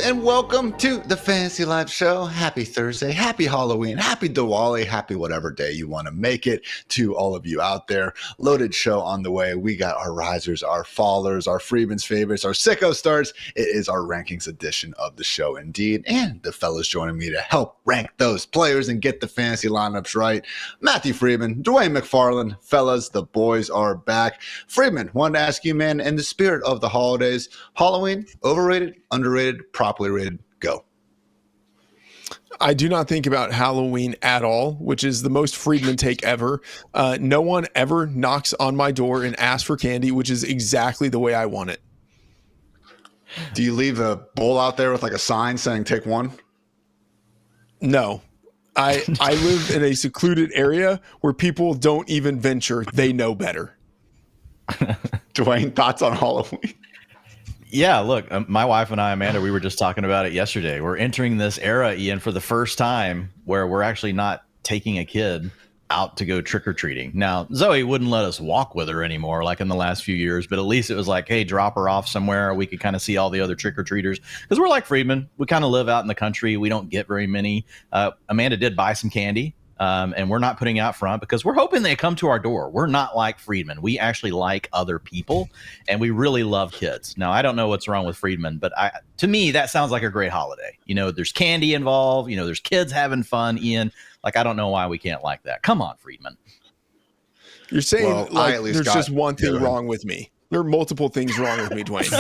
and welcome to the Fantasy Life Show. Happy Thursday, happy Halloween, happy Diwali, happy whatever day you want to make it to all of you out there. Loaded show on the way. We got our risers, our fallers, our Freedman's favorites, our sicko starts. It is our rankings edition of the show indeed. And the fellas joining me to help rank those players and get the fantasy lineups right. Matthew Freedman, Dwain McFarland. Fellas, the boys are back. Freedman, wanted to ask you, man, in the spirit of the holidays, Halloween, overrated, underrated, properly rated, go. I do not think about Halloween at all, which is the most Freedman take ever. No one ever knocks on my door and asks for candy, which is exactly the way I want it. Do you leave a bowl out there with like a sign saying take one? No. I live in a secluded area where people don't even venture. They know better. Dwayne, thoughts on Halloween? Yeah, look, my wife and I, Amanda, we were just talking about it yesterday. We're entering this era, Ian, for the first time where we're actually not taking a kid out to go trick-or-treating. Now, Zoe wouldn't let us walk with her anymore like in the last few years, but at least it was like, hey, drop her off somewhere. We could kind of see all the other trick-or-treaters because we're like Freedman. We kind of live out in the country. We don't get very many. Amanda did buy some candy. And we're not putting out front because we're hoping they come to our door. We're not like Freedman. We actually like other people, and we really love kids. Now, I don't know what's wrong with Freedman, but to me, that sounds like a great holiday. You know, there's candy involved. You know, there's kids having fun, Ian. Like, I don't know why we can't like that. Come on, Freedman. You're saying there's just one thing wrong with me. There are multiple things wrong with me, Dwayne.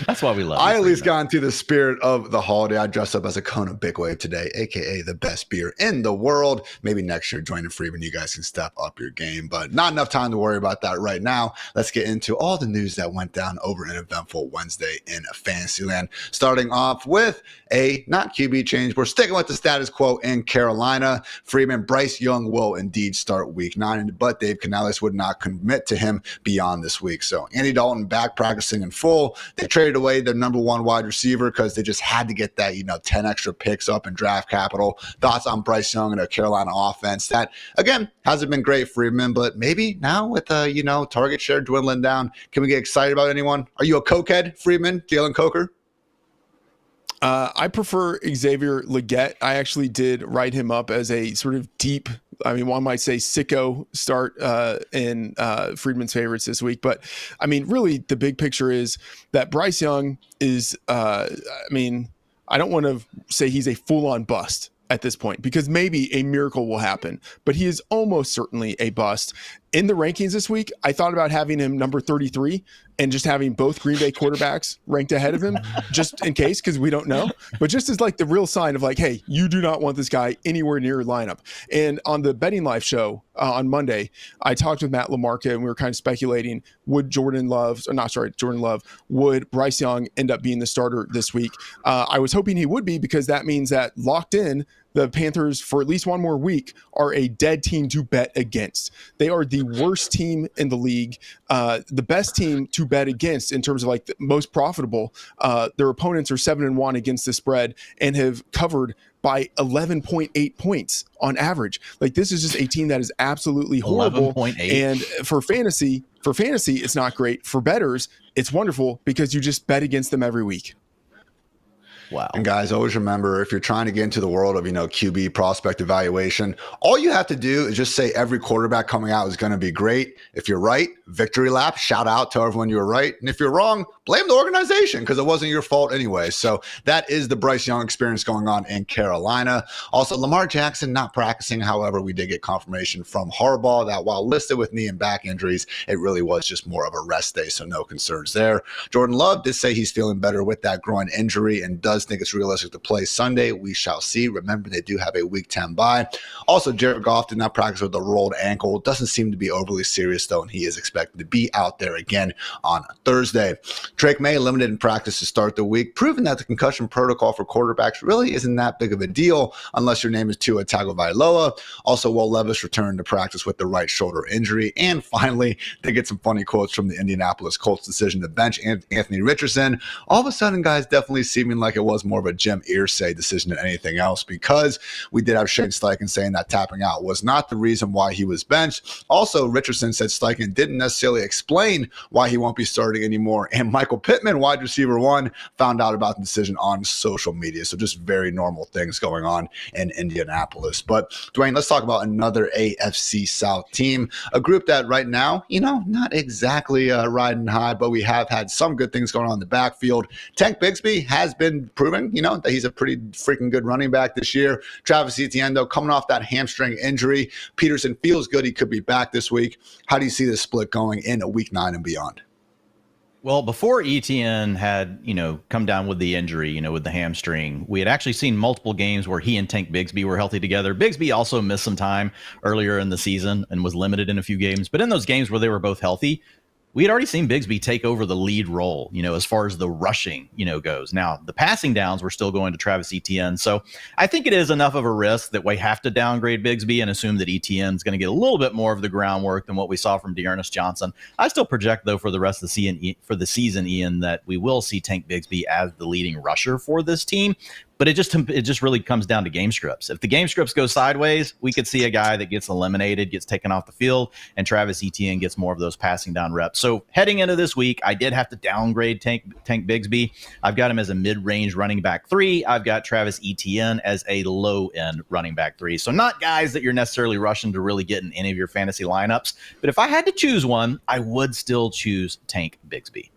That's why we love I at least got into the spirit of the holiday. I dressed up as a Kona Big Wave today, aka the best beer in the world. Maybe next year, joining Freeman, you guys can step up your game, but not enough time to worry about that right now. Let's get into all the news that went down over an eventful Wednesday in Fantasyland. Starting off with a not QB change. We're sticking with the status quo in Carolina. Freeman, Bryce Young will indeed start week 9, but Dave Canales would not commit to him beyond this week. So Andy Dalton back practicing in full. They traded away their number one wide receiver because they just had to get that, 10 extra picks up in draft capital. Thoughts on Bryce Young and a Carolina offense that, again, hasn't been great for Freeman, but maybe now with, target share dwindling down, can we get excited about anyone? Are you a cokehead, Freeman, Jalen Coker? I prefer Xavier Legette. I actually did write him up as a sort of deep, one might say sicko start in Freedman's favorites this week. But, really the big picture is that Bryce Young is, I don't want to say he's a full-on bust at this point because maybe a miracle will happen, but he is almost certainly a bust. In the rankings this week, I thought about having him number 33 and just having both Green Bay quarterbacks ranked ahead of him just in case, because we don't know, but just as like the real sign of like, hey, you do not want this guy anywhere near your lineup. And on the Betting Life show on Monday, I talked with Matt LaMarca and we were kind of speculating, would Jordan Love, would Bryce Young end up being the starter this week? I was hoping he would be because that means that locked in, the Panthers, for at least one more week, are a dead team to bet against. They are the worst team in the league, the best team to bet against in terms of like the most profitable. Their opponents are 7-1 against the spread and have covered by 11.8 points on average. Like, this is just a team that is absolutely horrible. 11.8. And for fantasy, it's not great. For bettors, it's wonderful because you just bet against them every week. Wow. And guys, always remember, if you're trying to get into the world of, QB prospect evaluation, all you have to do is just say every quarterback coming out is going to be great. If you're right, victory lap, shout out to everyone you were right. And if you're wrong, blame the organization because it wasn't your fault anyway. So that is the Bryce Young experience going on in Carolina. Also, Lamar Jackson not practicing. However, we did get confirmation from Harbaugh that while listed with knee and back injuries, it really was just more of a rest day. So no concerns there. Jordan Love did say he's feeling better with that groin injury and does think it's realistic to play Sunday. We shall see. Remember, they do have a week 10 bye. Also, Jared Goff did not practice with a rolled ankle. Doesn't seem to be overly serious, though, and he is expected to be out there again on Thursday. Drake May limited in practice to start the week, proving that the concussion protocol for quarterbacks really isn't that big of a deal unless your name is Tua Tagovailoa. Also, Will Levis returned to practice with the right shoulder injury. And finally, they get some funny quotes from the Indianapolis Colts decision to bench Anthony Richardson. All of a sudden, guys, definitely seeming like it was more of a Jim Irsay decision than anything else, because we did have Shane Steichen saying that tapping out was not the reason why he was benched. Also, Richardson said Steichen didn't necessarily explain why he won't be starting anymore. And Mike Michael Pittman, wide receiver 1, found out about the decision on social media. So just very normal things going on in Indianapolis. But Dwayne, let's talk about another AFC South team, a group that right now, not exactly riding high, but we have had some good things going on in the backfield. Tank Bigsby has been proving, that he's a pretty freaking good running back this year. Travis Etienne, though, coming off that hamstring injury. Peterson feels good. He could be back this week. How do you see this split going in week 9 and beyond? Well, before Etienne had, come down with the injury, with the hamstring, we had actually seen multiple games where he and Tank Bigsby were healthy together. Bigsby also missed some time earlier in the season and was limited in a few games. But in those games where they were both healthy, we had already seen Bigsby take over the lead role, as far as the rushing, goes. Now, the passing downs were still going to Travis Etienne. So I think it is enough of a risk that we have to downgrade Bigsby and assume that Etienne's going to get a little bit more of the groundwork than what we saw from D'Ernest Johnson. I still project, though, for the rest of the season, Ian, that we will see Tank Bigsby as the leading rusher for this team. But it just really comes down to game scripts. If the game scripts go sideways, we could see a guy that gets eliminated, gets taken off the field, and Travis Etienne gets more of those passing down reps. So heading into this week, I did have to downgrade Tank Bigsby. I've got him as a mid-range running back 3. I've got Travis Etienne as a low-end running back 3. So not guys that you're necessarily rushing to really get in any of your fantasy lineups. But if I had to choose one, I would still choose Tank Bigsby.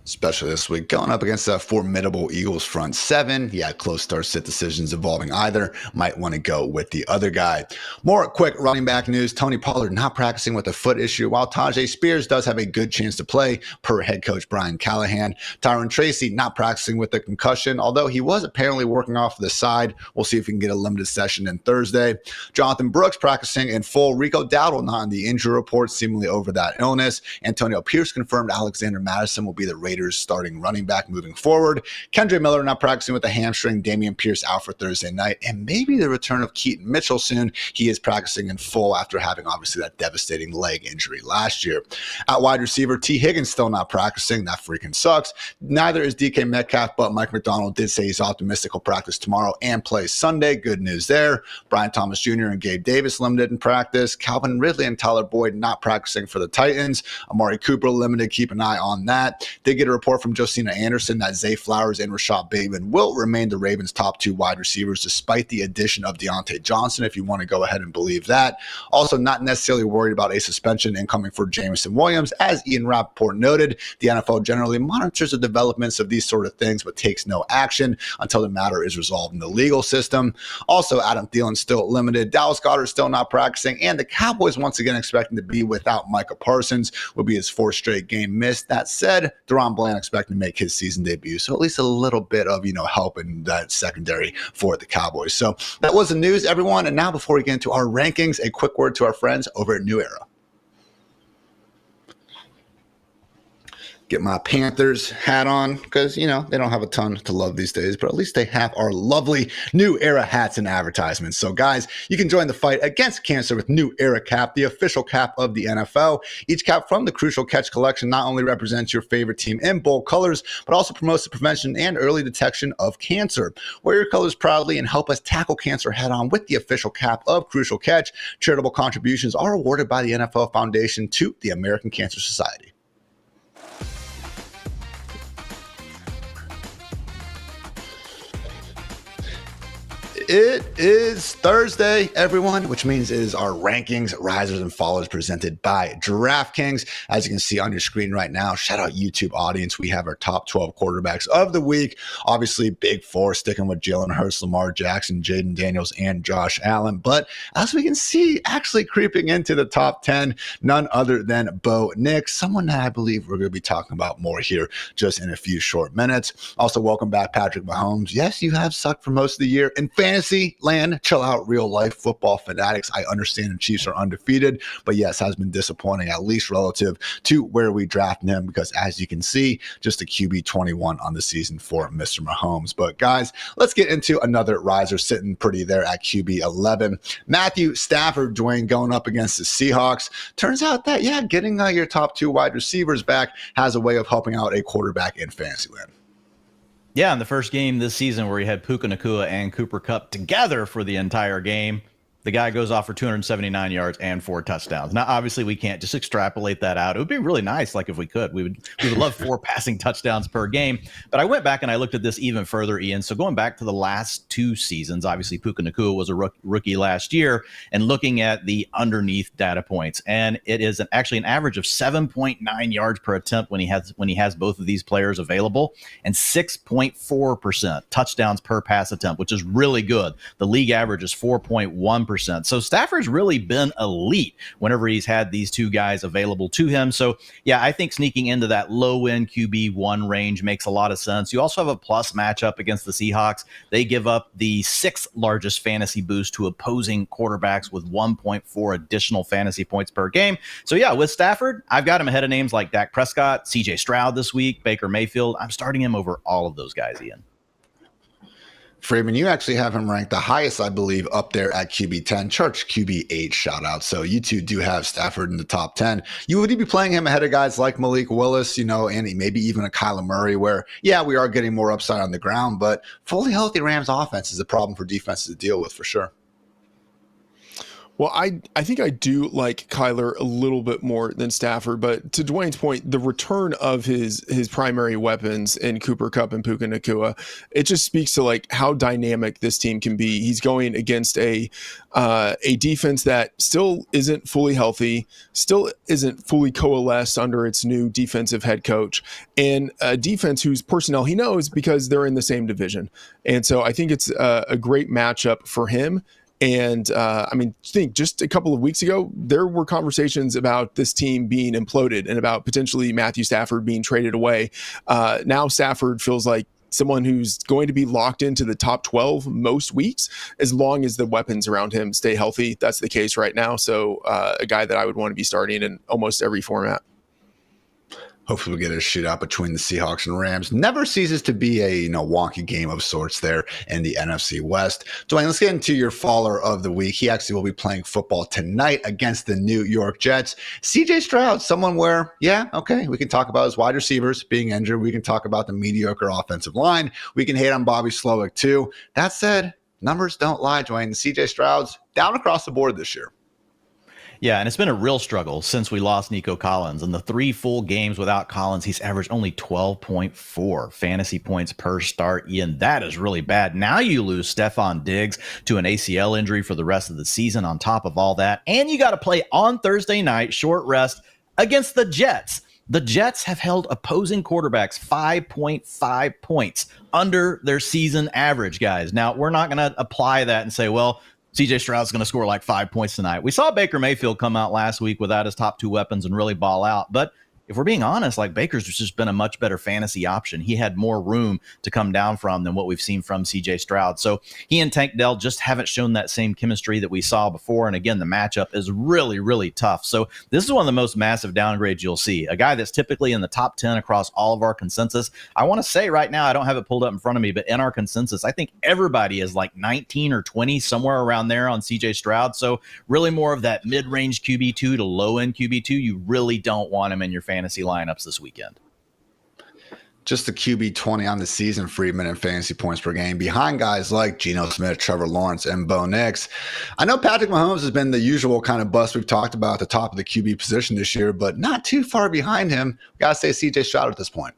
Especially this week, going up against that formidable Eagles front 7. Yeah, close start-sit decisions involving either. Might want to go with the other guy. More quick running back news. Tony Pollard not practicing with a foot issue, while Tajay Spears does have a good chance to play, per head coach Brian Callahan. Tyron Tracy not practicing with a concussion, although he was apparently working off the side. We'll see if he can get a limited session in Thursday. Jonathan Brooks practicing in full. Rico Dowdle not in the injury report, seemingly over that illness. Antonio Pierce confirmed Alexander Madison will be the Raiders starting running back moving forward. Kendre Miller not practicing with a hamstring. Damian Pierce out for Thursday night, and maybe the return of Keaton Mitchell soon. He is practicing in full after having obviously that devastating leg injury last year. At wide receiver, T. Higgins still not practicing. That freaking sucks. Neither is DK Metcalf, but Mike McDonald did say he's optimistic he'll practice tomorrow and play Sunday. Good news there. Brian Thomas Jr. and Gabe Davis limited in practice. Calvin Ridley and Tyler Boyd not practicing for the Titans. Amari Cooper limited. Keep an eye on that. They get a report from Josina Anderson that Zay Flowers and Rashad Bateman will remain the Ravens' top 2 wide receivers despite the addition of Diontae Johnson, if you want to go ahead and believe that. Also, not necessarily worried about a suspension incoming for Jameson Williams. As Ian Rappaport noted, the NFL generally monitors the developments of these sort of things but takes no action until the matter is resolved in the legal system. Also, Adam Thielen still limited. Dallas Goedert still not practicing, and the Cowboys once again expecting to be without Micah Parsons. Will be his 4th straight game missed. That said, Deron Bland expecting to make his season debut. So at least a little bit of, help in that secondary for the Cowboys. So that was the news, everyone. And now before we get into our rankings, a quick word to our friends over at New Era. Get my Panthers hat on because, they don't have a ton to love these days, but at least they have our lovely New Era hats and advertisements. So, guys, you can join the fight against cancer with New Era Cap, the official cap of the NFL. Each cap from the Crucial Catch collection not only represents your favorite team in bold colors, but also promotes the prevention and early detection of cancer. Wear your colors proudly and help us tackle cancer head on with the official cap of Crucial Catch. Charitable contributions are awarded by the NFL Foundation to the American Cancer Society. It is Thursday, everyone, which means it is our rankings, risers, and fallers presented by DraftKings. As you can see on your screen right now, shout out YouTube audience. We have our top 12 quarterbacks of the week. Obviously, big 4 sticking with Jalen Hurts, Lamar Jackson, Jaden Daniels, and Josh Allen. But as we can see, actually creeping into the top 10, none other than Bo Nix, someone that I believe we're going to be talking about more here just in a few short minutes. Also, welcome back, Patrick Mahomes. Yes, you have sucked for most of the year in fantasy land. Chill out, real life football fanatics. I understand the Chiefs are undefeated, but yes, has been disappointing, at least relative to where we drafted him, because as you can see, just a QB 21 on the season for Mr. Mahomes. But guys, let's get into another riser sitting pretty there at QB 11. Matthew Stafford, Dwayne, going up against the Seahawks. Turns out that, yeah, getting your top 2 wide receivers back has a way of helping out a quarterback in fantasy land. Yeah, in the first game this season where we had Puka Nacua and Cooper Kupp together for the entire game, the guy goes off for 279 yards and 4 touchdowns. Now, obviously, we can't just extrapolate that out. It would be really nice, like if we could. We would love 4 passing touchdowns per game. But I went back and I looked at this even further, Ian. So going back to the last 2 seasons, obviously Puka Nacua was a rookie last year, and looking at the underneath data points, and it is actually an average of 7.9 yards per attempt when he has both of these players available, and 6.4% touchdowns per pass attempt, which is really good. The league average is 4.1%. So Stafford's really been elite whenever he's had these 2 guys available to him. So yeah, I think sneaking into that low end QB1 range makes a lot of sense. You also have a plus matchup against the Seahawks. They give up the 6th largest fantasy boost to opposing quarterbacks with 1.4 additional fantasy points per game. So yeah, with Stafford, I've got him ahead of names like Dak Prescott, CJ Stroud this week, Baker Mayfield. I'm starting him over all of those guys, Ian. Freeman, you actually have him ranked the highest, I believe, up there at QB 10. Church QB 8 shout out. So you two do have Stafford in the top 10. You would be playing him ahead of guys like Malik Willis, and maybe even a Kyler Murray, where, yeah, we are getting more upside on the ground, but fully healthy Rams offense is a problem for defenses to deal with for sure. Well, I think I do like Kyler a little bit more than Stafford, but to Dwayne's point, the return of his primary weapons in Cooper Kupp and Puka Nacua, it just speaks to like how dynamic this team can be. He's going against a defense that still isn't fully healthy, still isn't fully coalesced under its new defensive head coach, and a defense whose personnel he knows because they're in the same division. And so I think it's a great matchup for him. And think just a couple of weeks ago, there were conversations about this team being imploded and about potentially Matthew Stafford being traded away. Now Stafford feels like someone who's going to be locked into the top 12 most weeks, as long as the weapons around him stay healthy. That's the case right now. So a guy that I would want to be starting in almost every format. Hopefully we get a shootout between the Seahawks and Rams. Never ceases to be a wonky game of sorts there in the NFC West. Dwayne, let's get into your faller of the week. He actually will be playing football tonight against the New York Jets. CJ Stroud, someone where, yeah, okay, we can talk about his wide receivers being injured. We can talk about the mediocre offensive line. We can hate on Bobby Slowick too. That said, numbers don't lie, Dwayne. CJ Stroud's down across the board this year. Yeah, and it's been a real struggle since we lost Nico Collins. In the 3 full games without Collins, he's averaged only 12.4 fantasy points per start. Ian, that is really bad. Now you lose Stephon Diggs to an ACL injury for the rest of the season on top of all that. And you got to play on Thursday night, short rest, against the Jets. The Jets have held opposing quarterbacks 5.5 points under their season average, guys. Now, we're not going to apply that and say, well, CJ Stroud's going to score like 5 points tonight. We saw Baker Mayfield come out last week without his top 2 weapons and really ball out. But if we're being honest, like Baker's just been a much better fantasy option. He had more room to come down from than what we've seen from CJ Stroud. So he and Tank Dell just haven't shown that same chemistry that we saw before. And again, the matchup is really, really tough. So this is one of the most massive downgrades you'll see. A guy that's typically in the top 10 across all of our consensus. I want to say right now, I don't have it pulled up in front of me, but in our consensus, I think everybody is like 19 or 20, somewhere around there on CJ Stroud. So really more of that mid-range QB2 to low-end QB2. You really don't want him in your fantasy lineups this weekend. Just the QB 20 on the season, Freedman and fantasy points per game, behind guys like Geno Smith, Trevor Lawrence, and Bo Nix. I know Patrick Mahomes has been the usual kind of bust we've talked about at the top of the QB position this year, but not too far behind him. We got to say CJ Stroud at this point.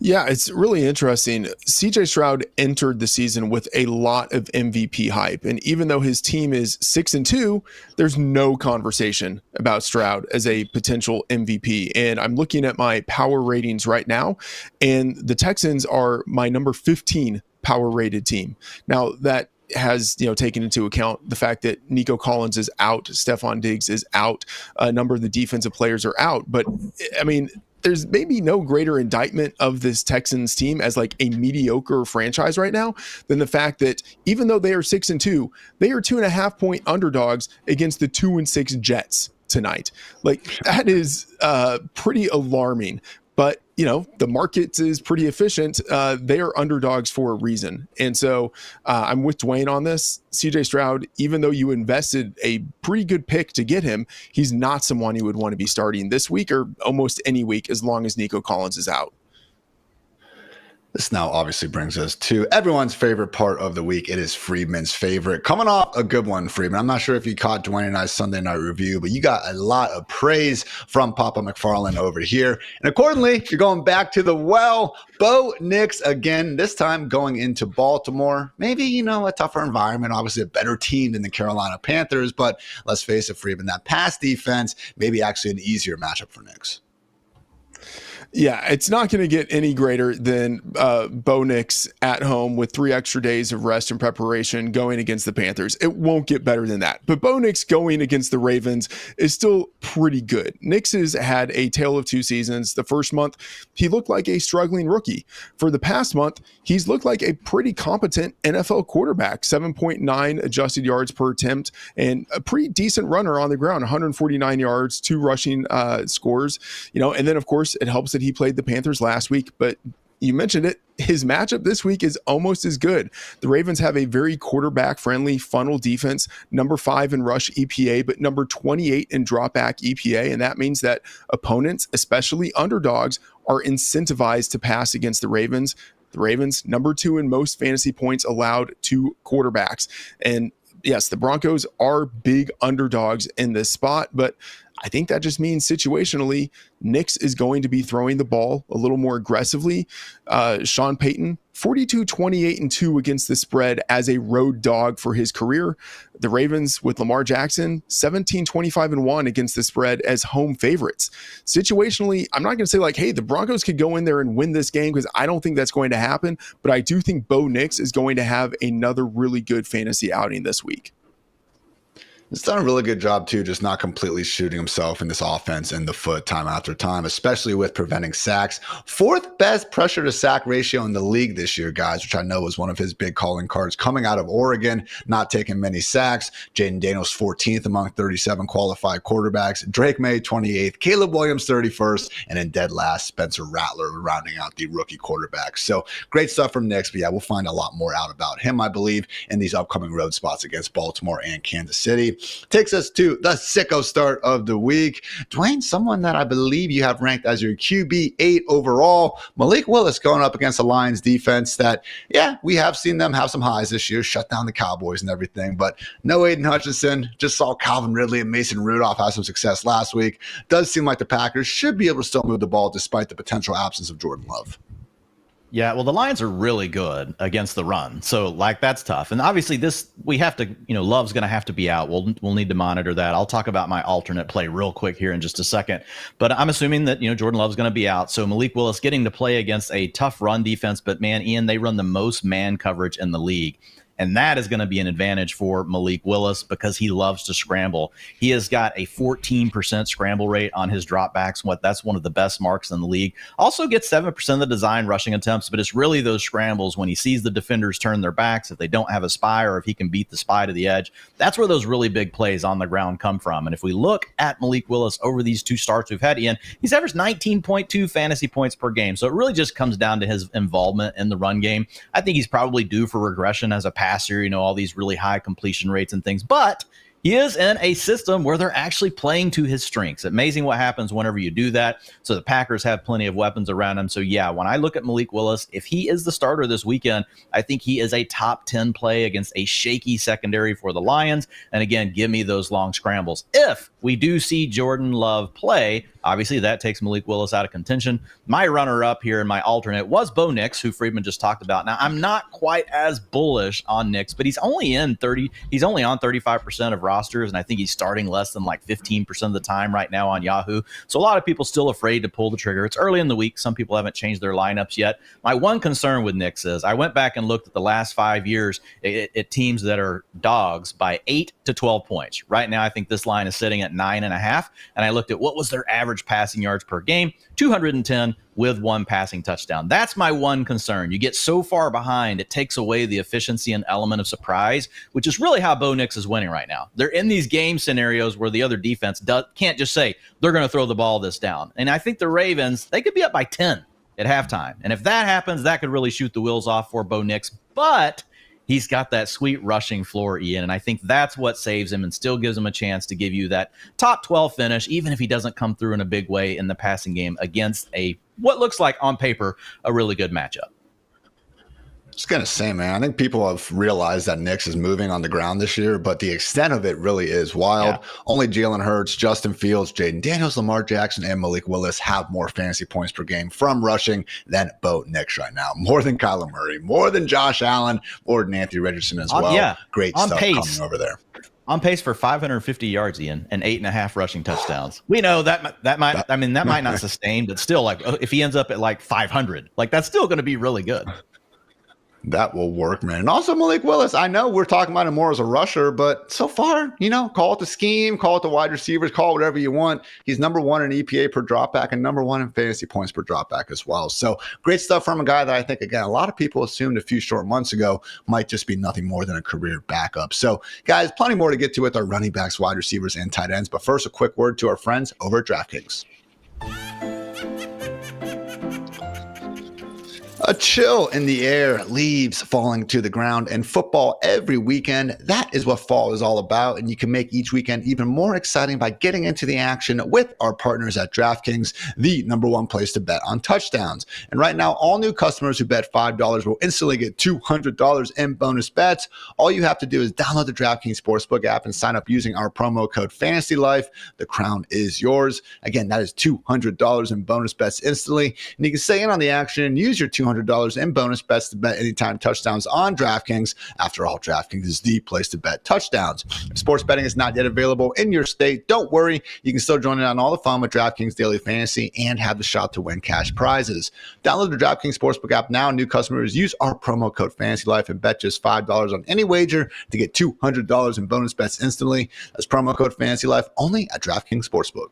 Yeah, it's really interesting. CJ Stroud entered the season with a lot of MVP hype. And even though his team is 6-2, there's no conversation about Stroud as a potential MVP. And I'm looking at my power ratings right now, and the Texans are my number 15 power rated team. Now that has taken into account the fact that Nico Collins is out, Stephon Diggs is out, a number of the defensive players are out. But I mean, there's maybe no greater indictment of this Texans team as like a mediocre franchise right now than the fact that even though they are 6-2, they are 2.5 point underdogs against the 2-6 Jets tonight. Like that is pretty alarming. But the market is pretty efficient. They are underdogs for a reason. And so I'm with Dwayne on this. CJ Stroud, even though you invested a pretty good pick to get him, he's not someone you would want to be starting this week or almost any week as long as Nico Collins is out. This now obviously brings us to everyone's favorite part of the week. It is Freedman's favorite. Coming off a good one, Freedman. I'm not sure if you caught Dwayne and I's Sunday night review, but you got a lot of praise from Papa McFarland over here. And accordingly, you're going back to the well. Bo Nix again, this time going into Baltimore. Maybe, a tougher environment, obviously a better team than the Carolina Panthers. But let's face it, Freedman, that pass defense, maybe actually an easier matchup for Nix. Yeah, it's not going to get any greater than Bo Nix at home with 3 extra days of rest and preparation going against the Panthers. It won't get better than that. But Bo Nix going against the Ravens is still pretty good. Nix has had a tale of 2 seasons. The first month, he looked like a struggling rookie. For the past month, he's looked like a pretty competent NFL quarterback, 7.9 adjusted yards per attempt, and a pretty decent runner on the ground, 149 yards, 2 rushing scores. And then, of course, it helps that he played the Panthers last week, but you mentioned it, his matchup this week is almost as good. The Ravens have a very quarterback-friendly funnel defense, number 5 in rush EPA, but number 28 in dropback EPA, and that means that opponents, especially underdogs, are incentivized to pass against the Ravens. The Ravens, number 2 in most fantasy points allowed to quarterbacks. And yes, the Broncos are big underdogs in this spot, but I think that just means situationally, Nix is going to be throwing the ball a little more aggressively. Sean Payton, 42-28-2 against the spread as a road dog for his career. The Ravens with Lamar Jackson, 17-25-1 against the spread as home favorites. Situationally, I'm not going to say hey, the Broncos could go in there and win this game because I don't think that's going to happen, but I do think Bo Nix is going to have another really good fantasy outing this week. He's done a really good job, too, just not completely shooting himself in this offense in the foot time after time, especially with preventing sacks. 4th best pressure to sack ratio in the league this year, guys, which I know was one of his big calling cards coming out of Oregon, not taking many sacks. Jaden Daniels 14th among 37 qualified quarterbacks. Drake May 28th, Caleb Williams 31st, and in dead last, Spencer Rattler rounding out the rookie quarterbacks. So great stuff from Nix, but yeah, we'll find a lot more out about him, I believe, in these upcoming road spots against Baltimore and Kansas City. Takes us to the sicko start of the week. Dwayne, someone that I believe you have ranked as your QB 8 overall. Malik Willis going up against the Lions defense that, yeah, we have seen them have some highs this year, shut down the Cowboys and everything, but no Aiden Hutchinson. Just saw Calvin Ridley and Mason Rudolph have some success last week. Does seem like the Packers should be able to still move the ball despite the potential absence of Jordan Love. Yeah, well, the Lions are really good against the run. So, that's tough. And obviously we have to, Love's going to have to be out. We'll need to monitor that. I'll talk about my alternate play real quick here in just a second. But I'm assuming that, Jordan Love's going to be out. So Malik Willis getting to play against a tough run defense. But man, Ian, they run the most man coverage in the league. And that is going to be an advantage for Malik Willis because he loves to scramble. He has got a 14% scramble rate on his dropbacks. That's one of the best marks in the league. Also gets 7% of the design rushing attempts, but it's really those scrambles when he sees the defenders turn their backs, if they don't have a spy or if he can beat the spy to the edge. That's where those really big plays on the ground come from. And if we look at Malik Willis over these 2 starts we've had, Ian, he's averaged 19.2 fantasy points per game. So it really just comes down to his involvement in the run game. I think he's probably due for regression as a passer, all these really high completion rates and things, but he is in a system where they're actually playing to his strengths. Amazing what happens whenever you do that. So the Packers have plenty of weapons around him. So yeah, when I look at Malik Willis, if he is the starter this weekend, I think he is a top 10 play against a shaky secondary for the Lions. And again, give me those long scrambles. If we do see Jordan Love play, obviously that takes Malik Willis out of contention. My runner-up here in my alternate was Bo Nix, who Freedman just talked about. Now, I'm not quite as bullish on Nix, but he's only on 35% of rosters, and I think he's starting less than 15% of the time right now on Yahoo. So a lot of people still afraid to pull the trigger. It's early in the week. Some people haven't changed their lineups yet. My one concern with Nix is I went back and looked at the last 5 years at teams that are dogs by 8 to 12 points. Right now, I think this line is sitting at 9.5, and I looked at what was their average passing yards per game, 210 with 1 passing touchdown. That's my one concern. You get so far behind, it takes away the efficiency and element of surprise, which is really how Bo Nix is winning right now. They're in these game scenarios where the other defense can't just say they're going to throw the ball this down. And I think the Ravens, they could be up by 10 at halftime. And if that happens, that could really shoot the wheels off for Bo Nix. But he's got that sweet rushing floor, Ian, and I think that's what saves him and still gives him a chance to give you that top 12 finish, even if he doesn't come through in a big way in the passing game against what looks like on paper a really good matchup. Just gonna say, man, I think people have realized that Nix is moving on the ground this year, but the extent of it really is wild. Yeah. Only Jalen Hurts, Justin Fields, Jaden Daniels, Lamar Jackson, and Malik Willis have more fantasy points per game from rushing than Bo Nix right now. More than Kyler Murray, more than Josh Allen, more than Anthony Richardson as well. Yeah. Great On stuff pace. coming over there. On pace for 550 yards, Ian, and 8.5 rushing touchdowns. We know that might not sustain, but still, like, if he ends up at like 500, like, that's still going to be really good. That will work, man. And also Malik Willis. I know we're talking about him more as a rusher, but so far, call it the scheme, call it the wide receivers, call it whatever you want. He's number one in EPA per dropback and number one in fantasy points per dropback as well. So great stuff from a guy that I think, again, a lot of people assumed a few short months ago might just be nothing more than a career backup. So guys, plenty more to get to with our running backs, wide receivers, and tight ends. But first, a quick word to our friends over at DraftKings. A chill in the air, leaves falling to the ground, and football every weekend. That is what fall is all about, and you can make each weekend even more exciting by getting into the action with our partners at DraftKings, the number one place to bet on touchdowns. And right now, all new customers who bet $5 will instantly get $200 in bonus bets. All you have to do is download the DraftKings Sportsbook app and sign up using our promo code FANTASYLIFE. The crown is yours. Again, that is $200 in bonus bets instantly, and you can stay in on the action and use your $200 in bonus bets to bet anytime touchdowns on DraftKings. After all, DraftKings is the place to bet touchdowns. If sports betting is not yet available in your state, don't worry. You can still join in on all the fun with DraftKings Daily Fantasy and have the shot to win cash prizes. Download the DraftKings Sportsbook app now. New customers use our promo code FANTASYLIFE and bet just $5 on any wager to get $200 in bonus bets instantly. That's promo code FANTASYLIFE only at DraftKings Sportsbook.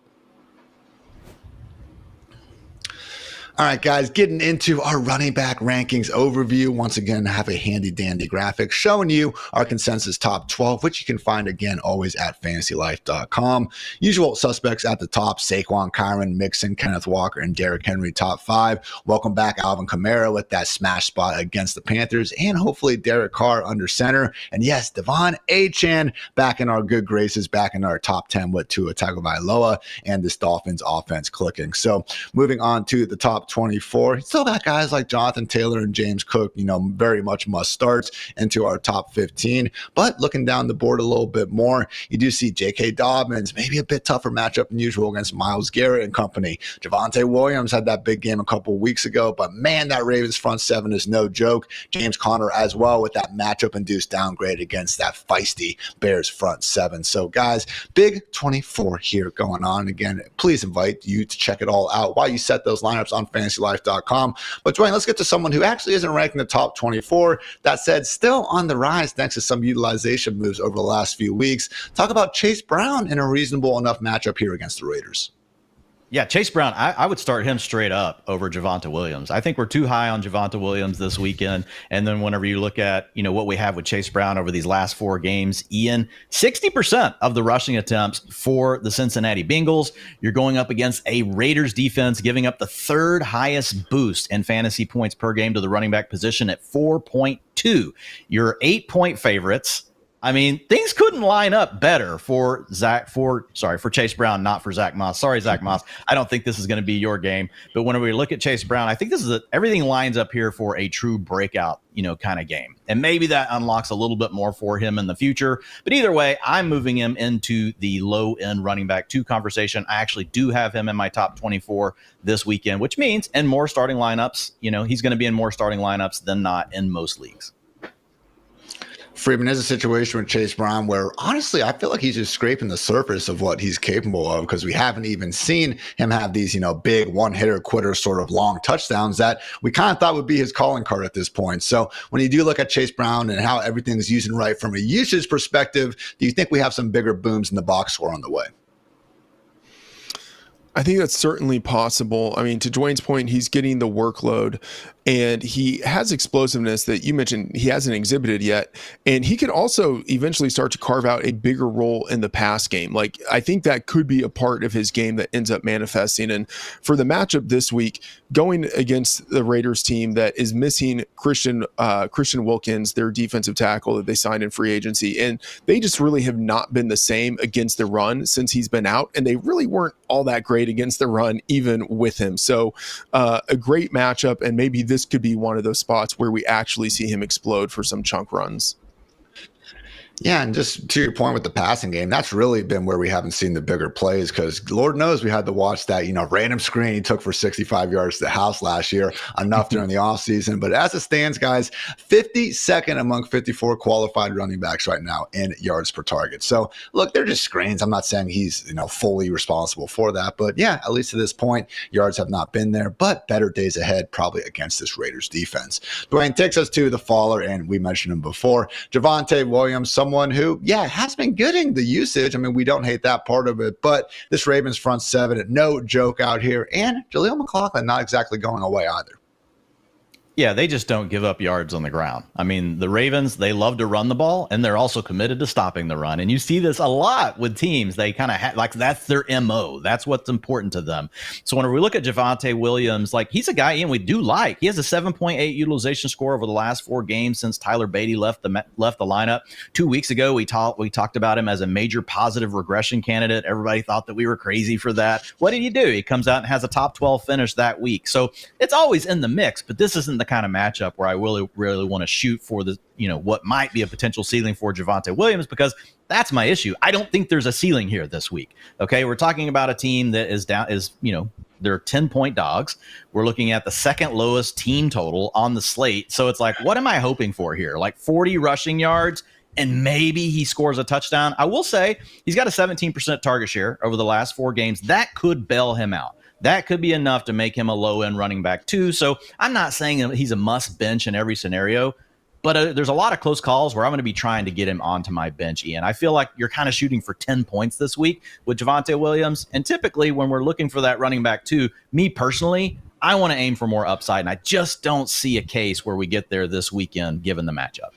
All right, guys, getting into our running back rankings overview. Once again, I have a handy dandy graphic showing you our consensus top 12, which you can find again always at fantasylife.com. Usual suspects at the top: Saquon, Kyron, Mixon, Kenneth Walker, and Derrick Henry, top 5. Welcome back, Alvin Kamara, with that smash spot against the Panthers, and hopefully Derek Carr under center. And yes, Devon Etienne back in our good graces, back in our top 10 with Tua Tagovailoa and this Dolphins offense clicking. So moving on to the top 24. Still got guys like Jonathan Taylor and James Cook, very much must starts into our top 15. But looking down the board a little bit more, you do see J.K. Dobbins, maybe a bit tougher matchup than usual against Myles Garrett and company. Javonte Williams had that big game a couple of weeks ago, but man, that Ravens front seven is no joke. James Conner as well with that matchup-induced downgrade against that feisty Bears front seven. So guys, big 24 here going on. Again, please invite you to check it all out while you set those lineups on FantasyLife.com. But Dwayne, let's get to someone who actually isn't ranked in the top 24. That said, still on the rise thanks to some utilization moves over the last few weeks. Talk about Chase Brown in a reasonable enough matchup here against the Raiders. Yeah, Chase Brown, I would start him straight up over Javonte Williams. I think we're too high on Javonte Williams this weekend. And then whenever you look at, what we have with Chase Brown over these last 4 games, Ian, 60% of the rushing attempts for the Cincinnati Bengals. You're going up against a Raiders defense giving up the 3rd highest boost in fantasy points per game to the running back position at 4.2. You're 8-point favorites. I mean, things couldn't line up better for Chase Brown, not for Zach Moss. Sorry, Zach Moss. I don't think this is going to be your game. But whenever we look at Chase Brown, I think everything lines up here for a true breakout, kind of game. And maybe that unlocks a little bit more for him in the future. But either way, I'm moving him into the low end running back 2 conversation. I actually do have him in my top 24 this weekend, which means in more starting lineups, he's going to be in more starting lineups than not in most leagues. Freedman, is a situation with Chase Brown where, honestly, I feel like he's just scraping the surface of what he's capable of, because we haven't even seen him have these, big one-hitter quitter sort of long touchdowns that we kind of thought would be his calling card at this point. So when you do look at Chase Brown and how everything's using right from a usage perspective, do you think we have some bigger booms in the box score on the way? I think that's certainly possible. I mean, to Dwayne's point, he's getting the workload and he has explosiveness that you mentioned he hasn't exhibited yet. And he could also eventually start to carve out a bigger role in the pass game. Like, I think that could be a part of his game that ends up manifesting. And for the matchup this week, going against the Raiders team that is missing Christian Wilkins, their defensive tackle that they signed in free agency. And they just really have not been the same against the run since he's been out. And they really weren't all that great against the run, even with him. So a great matchup, and maybe this could be one of those spots where we actually see him explode for some chunk runs. Yeah, and just to your point with the passing game, that's really been where we haven't seen the bigger plays because Lord knows we had to watch that, random screen he took for 65 yards to the house last year, enough during the offseason. But as it stands, guys, 52nd among 54 qualified running backs right now in yards per target. So, look, they're just screens. I'm not saying he's, fully responsible for that. But, yeah, at least to this point, yards have not been there. But better days ahead probably against this Raiders defense. Dwayne takes us to the faller, and we mentioned him before. Javonte Williams, someone who, has been getting the usage. I mean, we don't hate that part of it, but this Ravens front seven, no joke out here. And Jaleel McLaughlin not exactly going away either. Yeah, they just don't give up yards on the ground. I mean, the Ravens, they love to run the ball, and they're also committed to stopping the run. And you see this a lot with teams. They kind of like that's their MO. That's what's important to them. So when we look at Javonte Williams, he's a guy, Ian, we do like. He has a 7.8 utilization score over the last 4 games since Tyler Beatty left the lineup. 2 weeks ago, we talked about him as a major positive regression candidate. Everybody thought that we were crazy for that. What did he do? He comes out and has a top 12 finish that week. So it's always in the mix, but this isn't the kind of matchup where I really want to shoot for the, what might be a potential ceiling for Javonte Williams, because that's my issue. I don't think there's a ceiling here this week. Okay. We're talking about a team that they're 10-point dogs. We're looking at the second lowest team total on the slate. So it's like, what am I hoping for here? 40 rushing yards, and maybe he scores a touchdown. I will say he's got a 17% target share over the last 4 games. That could bail him out. That could be enough to make him a low-end running back too. So I'm not saying he's a must bench in every scenario, but there's a lot of close calls where I'm going to be trying to get him onto my bench, Ian. I feel like you're kind of shooting for 10 points this week with Javonte Williams. And typically when we're looking for that running back too, me personally, I want to aim for more upside. And I just don't see a case where we get there this weekend given the matchup.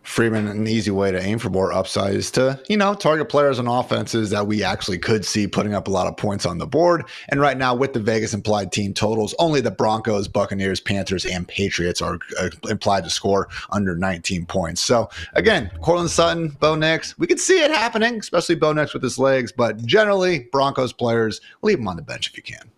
Freeman, an easy way to aim for more upside is to, target players and offenses that we actually could see putting up a lot of points on the board. And right now, with the Vegas implied team totals, only the Broncos, Buccaneers, Panthers, and Patriots are implied to score under 19 points. So, again, Courtland Sutton, Bo Nix, we could see it happening, especially Bo Nix with his legs. But generally, Broncos players, leave them on the bench if you can.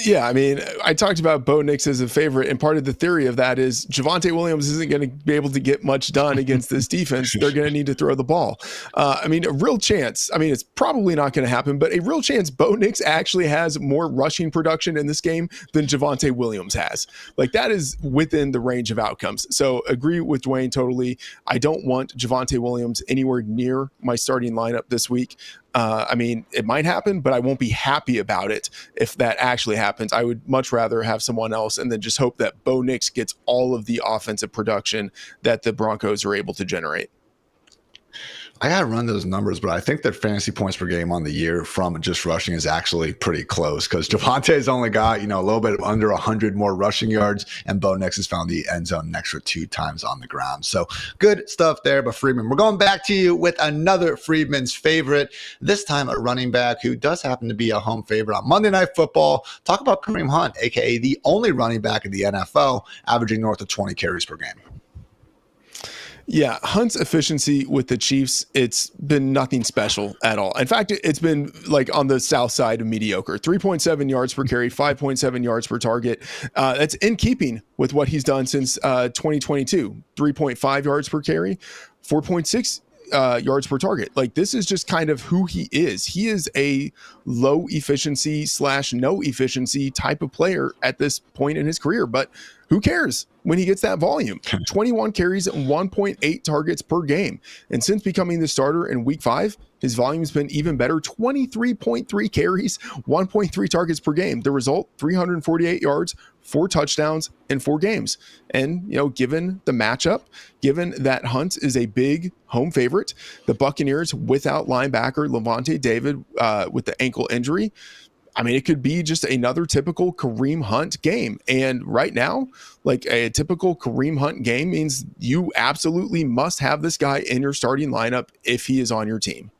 Yeah, I mean, I talked about Bo Nix as a favorite, and part of the theory of that is Javonte Williams isn't going to be able to get much done against this defense. They're going to need to throw the ball. A real chance. I mean, it's probably not going to happen, but a real chance Bo Nix actually has more rushing production in this game than Javonte Williams has. That is within the range of outcomes. So agree with Dwayne totally. I don't want Javonte Williams anywhere near my starting lineup this week. It might happen, but I won't be happy about it if that actually happens. I would much rather have someone else and then just hope that Bo Nix gets all of the offensive production that the Broncos are able to generate. I got to run those numbers, but I think that fantasy points per game on the year from just rushing is actually pretty close because Javonte's only got, a little bit under 100 more rushing yards, and Bo Nix has found the end zone an extra 2 times on the ground. So good stuff there. But Freeman, we're going back to you with another Freedman's favorite, this time a running back who does happen to be a home favorite on Monday Night Football. Talk about Kareem Hunt, aka the only running back in the NFL averaging north of 20 carries per game. Yeah, Hunt's efficiency with the Chiefs, it's been nothing special at all. In fact, it's been on the south side of mediocre. 3.7 yards per carry, 5.7 yards per target. That's in keeping with what he's done since 2022. 3.5 yards per carry, 4.6 yards per target. This is just kind of who he is. He is a low efficiency / no efficiency type of player at this point in his career, but who cares when he gets that volume? 21 carries and 1.8 targets per game. And since becoming the starter in week 5, his volume's been even better, 23.3 carries, 1.3 targets per game. The result, 348 yards, 4 touchdowns in 4 games. And, given the matchup, given that Hunt is a big home favorite, the Buccaneers without linebacker Levante David with the ankle injury, it could be just another typical Kareem Hunt game. And right now, a typical Kareem Hunt game means you absolutely must have this guy in your starting lineup if he is on your team.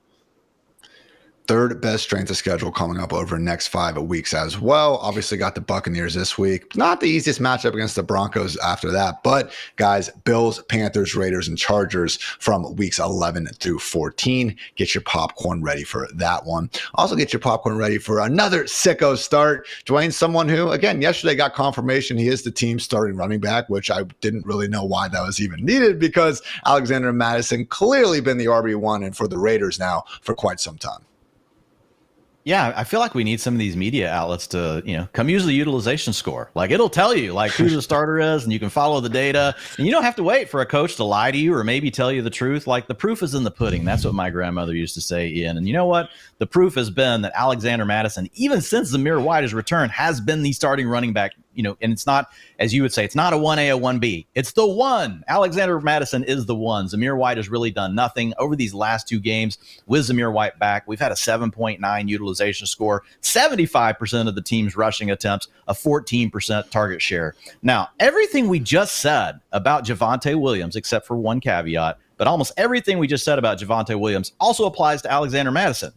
third best strength of schedule coming up over the next 5 weeks as well. Obviously got the Buccaneers this week. Not the easiest matchup against the Broncos after that, but guys, Bills, Panthers, Raiders, and Chargers from weeks 11 through 14. Get your popcorn ready for that one. Also get your popcorn ready for another sicko start. Dwayne, someone who, again, yesterday got confirmation he is the team's starting running back, which I didn't really know why that was even needed because Alexander Mattison clearly been the RB1 and for the Raiders now for quite some time. Yeah, I feel like we need some of these media outlets to, come use the utilization score. Like it'll tell you like who the starter is and you can follow the data and you don't have to wait for a coach to lie to you or maybe tell you the truth. Like the proof is in the pudding. That's what my grandmother used to say, Ian. And you know what? The proof has been that Alexander Mattison, even since Zamir White has returned, has been the starting running back, and it's not, as you would say, it's not a 1A, a 1B. It's the one. Alexander Mattison is the one. Zamir White has really done nothing over these last 2 games with Zamir White back. We've had a 7.9 utilization score, 75% of the team's rushing attempts, a 14% target share. Now, everything we just said about Javonte Williams, except for one caveat, but almost everything we just said about Javonte Williams also applies to Alexander Mattison.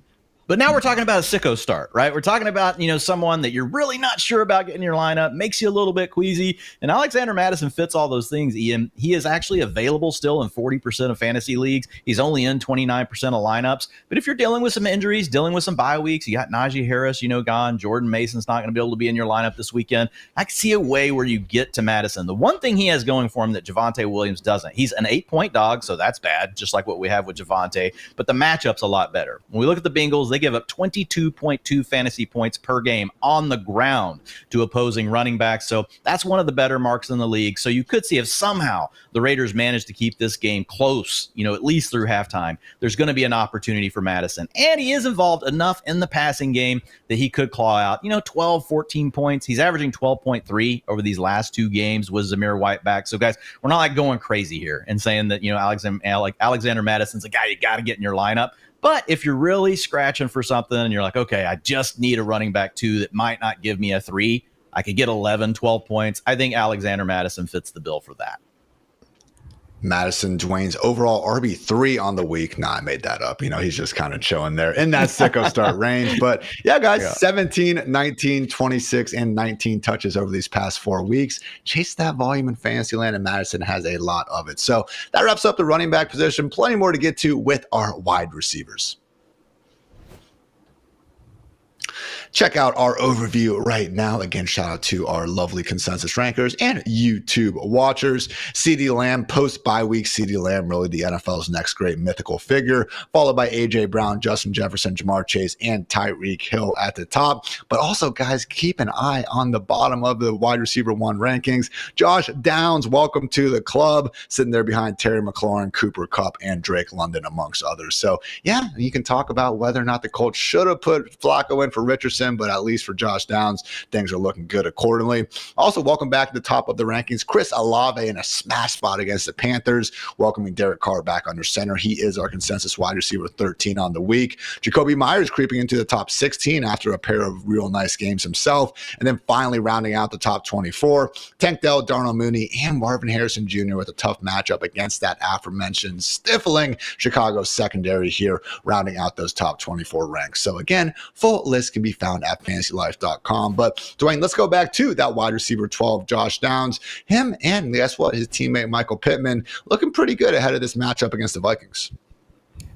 But now we're talking about a sicko start, right? We're talking about, someone that you're really not sure about getting your lineup, makes you a little bit queasy. And Alexander Mattison fits all those things, Ian. He is actually available still in 40% of fantasy leagues. He's only in 29% of lineups. But if you're dealing with some injuries, dealing with some bye weeks, you got Najee Harris, gone. Jordan Mason's not going to be able to be in your lineup this weekend. I can see a way where you get to Mattison. The one thing he has going for him that Javonte Williams doesn't, he's an 8-point dog, so that's bad, just like what we have with Javonte. But the matchup's a lot better. When we look at the Bengals, they give up 22.2 fantasy points per game on the ground to opposing running backs. So that's one of the better marks in the league. So you could see if somehow the Raiders manage to keep this game close, at least through halftime, there's going to be an opportunity for Mattison. And he is involved enough in the passing game that he could claw out, 12, 14 points. He's averaging 12.3 over these last 2 games with Zamir White back. So guys, we're not going crazy here and saying that, Alexander Madison's a guy you got to get in your lineup. But if you're really scratching for something and you're like, okay, I just need a running back 2 that might not give me a 3, I could get 11, 12 points. I think Alexander Mattison fits the bill for that. Madison, Dwayne's overall RB3 on the week. Nah, I made that up. He's just kind of chilling there in that sicko start range. But yeah, guys, 17, 19, 26, and 19 touches over these past 4 weeks. Chase that volume in Fantasyland, and Madison has a lot of it. So that wraps up the running back position. Plenty more to get to with our wide receivers. Check out our overview right now. Again, shout out to our lovely consensus rankers and YouTube watchers. CeeDee Lamb, post-bye week, CeeDee Lamb, really the NFL's next great mythical figure, followed by A.J. Brown, Justin Jefferson, Jamar Chase, and Tyreek Hill at the top. But also, guys, keep an eye on the bottom of the wide receiver 1 rankings. Josh Downs, welcome to the club, sitting there behind Terry McLaurin, Cooper Kupp, and Drake London, amongst others. So, yeah, you can talk about whether or not the Colts should have put Flacco in for Richardson, but at least for Josh Downs, things are looking good accordingly. Also, welcome back to the top of the rankings, Chris Olave in a smash spot against the Panthers, welcoming Derek Carr back under center. He is our consensus wide receiver 13 on the week. Jacoby Myers creeping into the top 16 after a pair of real nice games himself. And then finally rounding out the top 24, Tank Dell, Darnell Mooney, and Marvin Harrison Jr. with a tough matchup against that aforementioned stifling Chicago secondary here, rounding out those top 24 ranks. So again, full list can be found at FantasyLife.com. But Dwayne, let's go back to that wide receiver 12, Josh Downs. Him and guess what? His teammate Michael Pittman looking pretty good ahead of this matchup against the Vikings.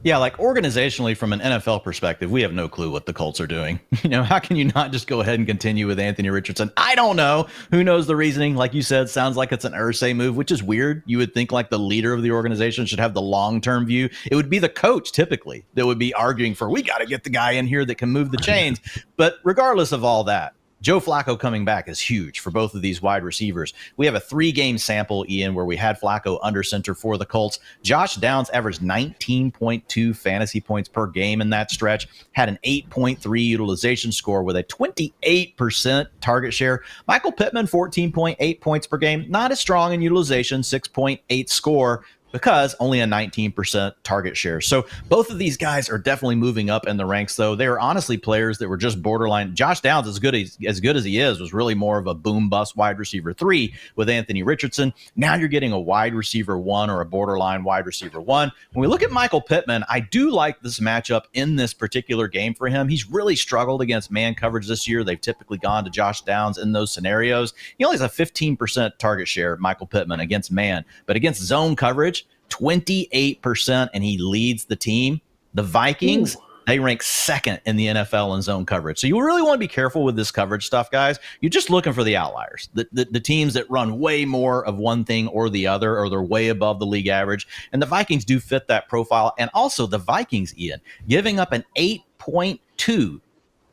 Yeah, like organizationally from an NFL perspective, we have no clue what the Colts are doing. How can you not just go ahead and continue with Anthony Richardson? I don't know. Who knows the reasoning? Like you said, sounds like it's an Irsay move, which is weird. You would think like the leader of the organization should have the long-term view. It would be the coach typically that would be arguing for, we got to get the guy in here that can move the chains. But regardless of all that, Joe Flacco coming back is huge for both of these wide receivers. We have a 3-game sample, Ian, where we had Flacco under center for the Colts. Josh Downs averaged 19.2 fantasy points per game in that stretch, had an 8.3 utilization score with a 28% target share. Michael Pittman, 14.8 points per game, not as strong in utilization, 6.8 score. because only a 19% target share. So both of these guys are definitely moving up in the ranks, though. They are honestly players that were just borderline. Josh Downs, as good as he is, was really more of a boom bust wide receiver 3 with Anthony Richardson. Now you're getting a wide receiver 1 or a borderline wide receiver 1. When we look at Michael Pittman, I do like this matchup in this particular game for him. He's really struggled against man coverage this year. They've typically gone to Josh Downs in those scenarios. He only has a 15% target share, Michael Pittman, against man, but against zone coverage, 28%, and he leads the team. The Vikings, they rank second in the NFL in zone coverage. So you really want to be careful with this coverage stuff, guys. You're just looking for the outliers, the teams that run way more of one thing or the other, or they're way above the league average. And the Vikings do fit that profile. And also the Vikings, Ian, giving up an 8.2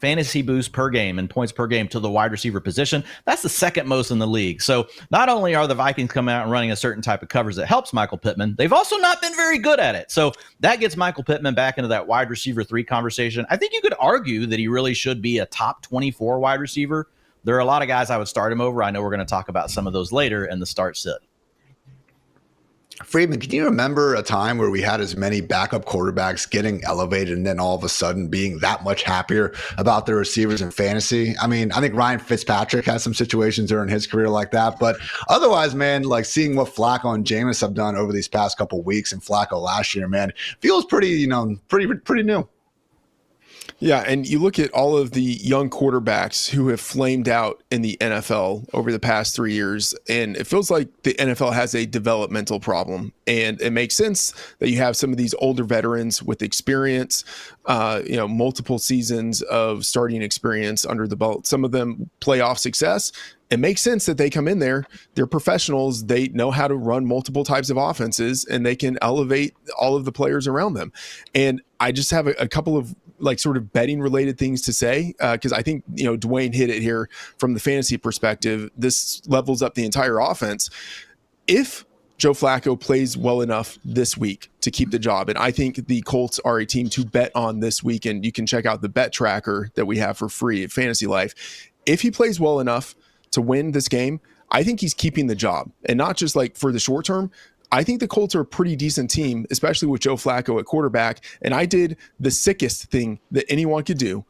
fantasy boost per game and points per game to the wide receiver position. That's the second most in the league. So not only are the Vikings coming out and running a certain type of coverage that helps Michael Pittman, they've also not been very good at it. So that gets Michael Pittman back into that wide receiver 3 conversation. I think you could argue that he really should be a top 24 wide receiver. There are a lot of guys I would start him over. I know we're going to talk about some of those later in the start sit. Freedman, can you remember a time where we had as many backup quarterbacks getting elevated and then all of a sudden being that much happier about their receivers in fantasy? I mean, I think Ryan Fitzpatrick had some situations during his career like that, but otherwise, man, like seeing what Flacco and Jameis have done over these past couple of weeks and Flacco last year, man, feels pretty new. Yeah, and you look at all of the young quarterbacks who have flamed out in the NFL over the past 3 years, and it feels like the NFL has a developmental problem. And it makes sense that you have some of these older veterans with experience, multiple seasons of starting experience under the belt, some of them playoff success. It makes sense that they come in there. They're professionals. They know how to run multiple types of offenses, and they can elevate all of the players around them. And I just have a couple of sort of betting related things to say, because I think, Dwayne hit it here from the fantasy perspective. This levels up the entire offense. If Joe Flacco plays well enough this week to keep the job, and I think the Colts are a team to bet on this week, and you can check out the bet tracker that we have for free at FantasyLife. If he plays well enough to win this game, I think he's keeping the job, and not just for the short term. I think the Colts are a pretty decent team, especially with Joe Flacco at quarterback. And I did the sickest thing that anyone could do.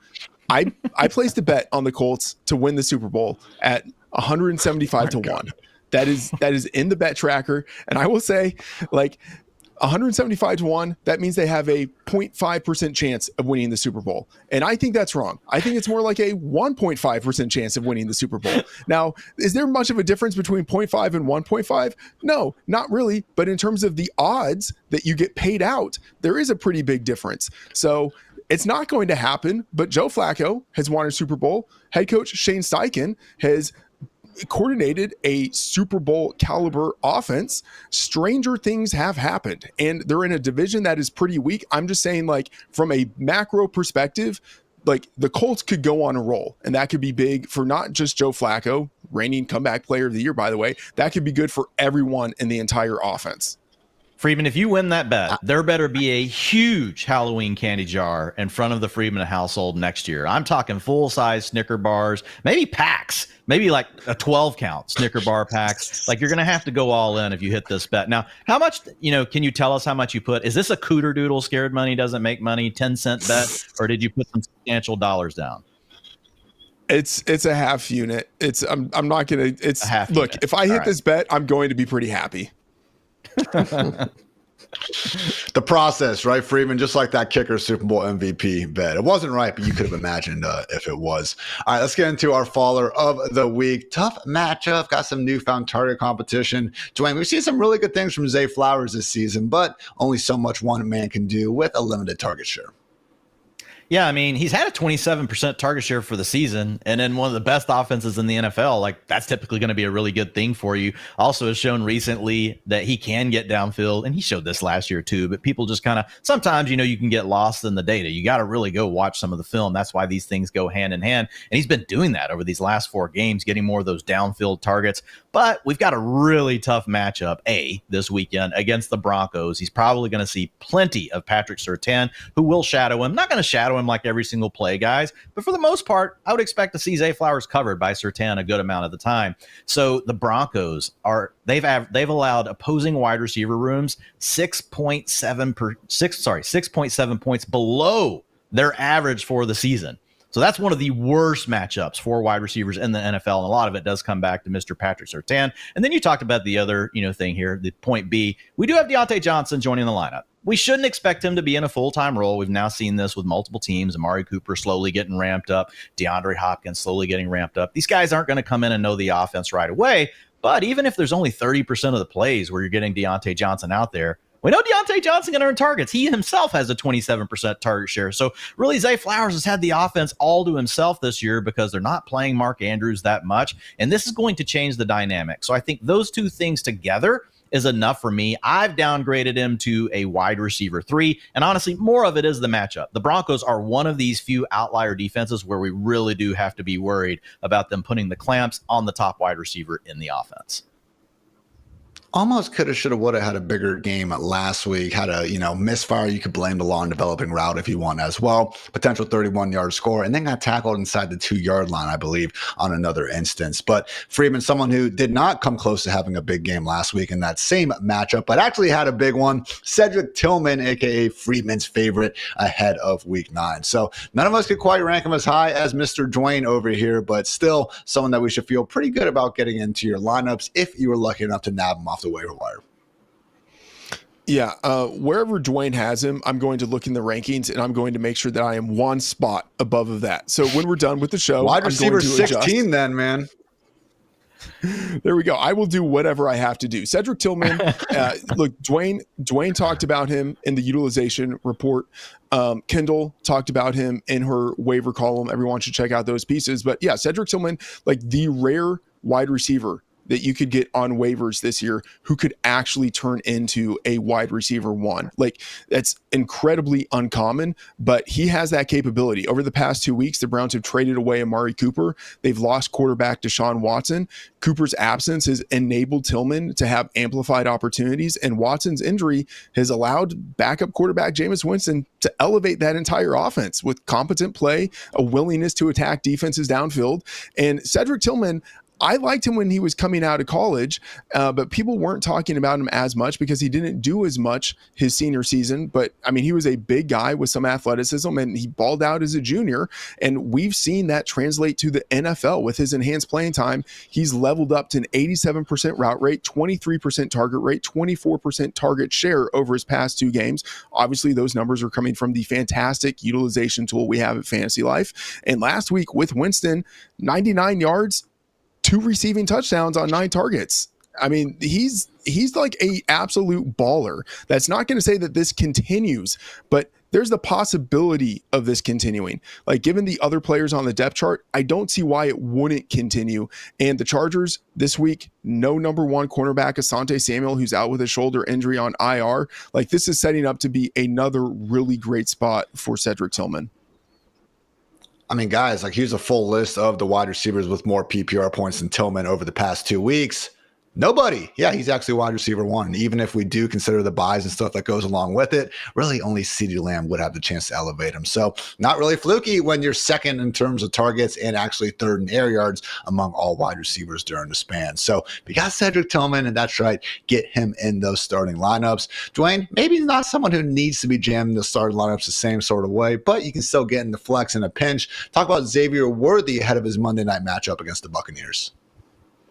I placed a bet on the Colts to win the Super Bowl at 175 to 1. That is in the bet tracker. And I will say, 175 to 1, that means they have a 0.5% chance of winning the Super Bowl. And I think that's wrong. I think it's more like a 1.5% chance of winning the Super Bowl. Now, is there much of a difference between 0.5 and 1.5? No, not really. But in terms of the odds that you get paid out, there is a pretty big difference. So it's not going to happen. But Joe Flacco has won a Super Bowl. Head coach Shane Steichen has coordinated a Super Bowl caliber offense. Stranger things have happened, and they're in a division that is pretty weak. I'm just saying, from a macro perspective, the Colts could go on a roll, and that could be big for not just Joe Flacco, reigning comeback player of the year, by the way. That could be good for everyone in the entire offense. Freedman, if you win that bet, there better be a huge Halloween candy jar in front of the Freedman household next year. I'm talking full-size Snicker bars, maybe packs, maybe a 12-count Snicker bar packs. You're going to have to go all in if you hit this bet. Now, how much, can you tell us how much you put? Is this a cooter doodle, scared money doesn't make money, 10-cent bet, or did you put some substantial dollars down? It's a half unit. I'm not going to, it's, look, if I hit this bet, I'm going to be pretty happy. The process, right, Freeman? Just like that kicker Super Bowl MVP bet. It wasn't right, but you could have imagined if it was. All right, let's get into our faller of the week. Tough matchup. Got some newfound target competition. Dwayne, we've seen some really good things from Zay Flowers this season, but only so much one man can do with a limited target share. Yeah, I mean, he's had a 27% target share for the season, and then one of the best offenses in the NFL. That's typically going to be a really good thing for you. Also has shown recently that he can get downfield, and he showed this last year too, but people just kind of, sometimes, you can get lost in the data. You got to really go watch some of the film. That's why these things go hand in hand, and he's been doing that over these last 4 games, getting more of those downfield targets. But we've got a really tough matchup, this weekend against the Broncos. He's probably going to see plenty of Patrick Surtain, who will shadow him. Not going to shadow him like every single play, guys, but for the most part, I would expect to see Zay Flowers covered by Surtain a good amount of the time. So the Broncos they've allowed opposing wide receiver rooms 6.7 points below their average for the season. So that's one of the worst matchups for wide receivers in the NFL, and a lot of it does come back to Mr. Patrick Surtain. And then you talked about the other, thing here, the point B. We do have Diontae Johnson joining the lineup. We shouldn't expect him to be in a full-time role. We've now seen this with multiple teams. Amari Cooper slowly getting ramped up. DeAndre Hopkins slowly getting ramped up. These guys aren't going to come in and know the offense right away. But even if there's only 30% of the plays where you're getting Diontae Johnson out there, we know Diontae Johnson can earn targets. He himself has a 27% target share. So really, Zay Flowers has had the offense all to himself this year because they're not playing Mark Andrews that much. And this is going to change the dynamic. So I think those two things together is enough for me. I've downgraded him to a wide receiver 3. And honestly, more of it is the matchup. The Broncos are one of these few outlier defenses where we really do have to be worried about them putting the clamps on the top wide receiver in the offense. Almost coulda, shoulda, woulda had a bigger game last week. Had a, misfire. You could blame the long developing route if you want as well. Potential 31-yard score, and then got tackled inside the 2-yard line, I believe, on another instance. But Freedman, someone who did not come close to having a big game last week in that same matchup, but actually had a big one. Cedric Tillman, a.k.a. Freedman's favorite, ahead of Week 9. So none of us could quite rank him as high as Mr. Dwain over here, but still someone that we should feel pretty good about getting into your lineups if you were lucky enough to nab him off the waiver wire. Yeah, wherever Dwain has him, I'm going to look in the rankings and I'm going to make sure that I am one spot above of that. So when we're done with the show, wide receiver 16, adjust. then, man. There we go. I will do whatever I have to do. Cedric Tillman, look, Dwain talked about him in the utilization report. Kendall talked about him in her waiver column. Everyone should check out those pieces. But yeah, Cedric Tillman, like the rare wide receiver that you could get on waivers this year who could actually turn into a wide receiver 1. Like, that's incredibly uncommon, but he has that capability. Over the past 2 weeks, the Browns have traded away Amari Cooper. They've lost quarterback Deshaun Watson. Cooper's absence has enabled Tillman to have amplified opportunities, and Watson's injury has allowed backup quarterback Jameis Winston to elevate that entire offense with competent play, a willingness to attack defenses downfield. And Cedric Tillman, I liked him when he was coming out of college, but people weren't talking about him as much because he didn't do as much his senior season. But I mean, he was a big guy with some athleticism and he balled out as a junior. And we've seen that translate to the NFL with his enhanced playing time. He's leveled up to an 87% route rate, 23% target rate, 24% target share over his past 2 games. Obviously, those numbers are coming from the fantastic utilization tool we have at FantasyLife. And last week with Winston, 99 yards, 2 receiving touchdowns on 9 targets. I mean, he's like a absolute baller. That's not going to say that this continues, but there's the possibility of this continuing. Like, given the other players on the depth chart, I don't see why it wouldn't continue. And the Chargers this week, no number 1 cornerback, Asante Samuel, who's out with a shoulder injury on IR. Like, this is setting up to be another really great spot for Cedric Tillman. I mean, guys, like, here's a full list of the wide receivers with more PPR points than Tillman over the past 2 weeks. Nobody. Yeah, he's actually wide receiver 1. Even if we do consider the buys and stuff that goes along with it, really only CeeDee Lamb would have the chance to elevate him. So not really fluky when you're second in terms of targets and actually third in air yards among all wide receivers during the span. So we got Cedric Tillman, and that's right, get him in those starting lineups. Dwain, maybe not someone who needs to be jammed in the starting lineups the same sort of way, but you can still get in the flex in a pinch. Talk about Xavier Worthy ahead of his Monday night matchup against the Buccaneers.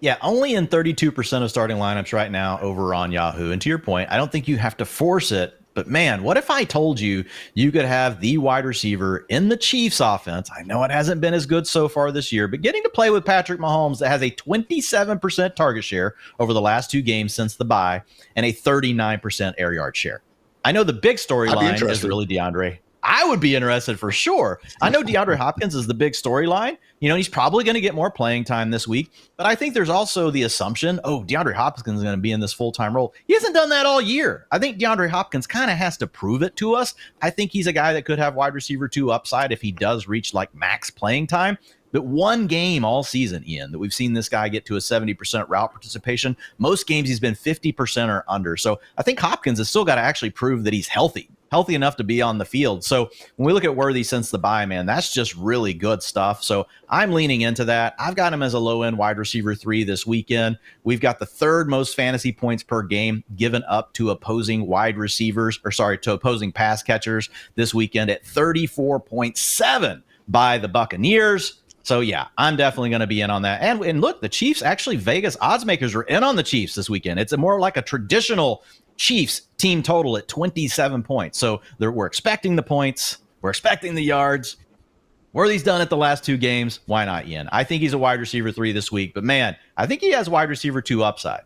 Yeah, only in 32% of starting lineups right now over on Yahoo. And to your point, I don't think you have to force it. But man, what if I told you you could have the wide receiver in the Chiefs offense? I know it hasn't been as good so far this year, but getting to play with Patrick Mahomes that has a 27% target share over the last 2 games since the bye and a 39% air yard share. I know the big storyline is really DeAndre. I would be interested for sure. I know DeAndre Hopkins is the big storyline. He's probably going to get more playing time this week, but I think there's also the assumption, DeAndre Hopkins is going to be in this full-time role. He hasn't done that all year. I think DeAndre Hopkins kind of has to prove it to us. I think he's a guy that could have wide receiver 2 upside if he does reach like max playing time. but one game all season, Ian, that we've seen this guy get to a 70% route participation. Most games he's been 50% or under. So I think Hopkins has still got to actually prove that he's healthy enough to be on the field. So when we look at Worthy since the bye, man, that's just really good stuff. So I'm leaning into that. I've got him as a low-end wide receiver 3 this weekend. We've got the 3rd most fantasy points per game given up to opposing to opposing pass catchers this weekend at 34.7 by the Buccaneers. So yeah, I'm definitely going to be in on that. And look, the Chiefs, actually Vegas odds makers are in on the Chiefs this weekend. It's more like a traditional Chiefs team total at 27 points. So we're expecting the points. We're expecting the yards. Worthy's done it the last 2 games. Why not, Ian? I think he's a wide receiver 3 this week. But man, I think he has wide receiver 2 upside.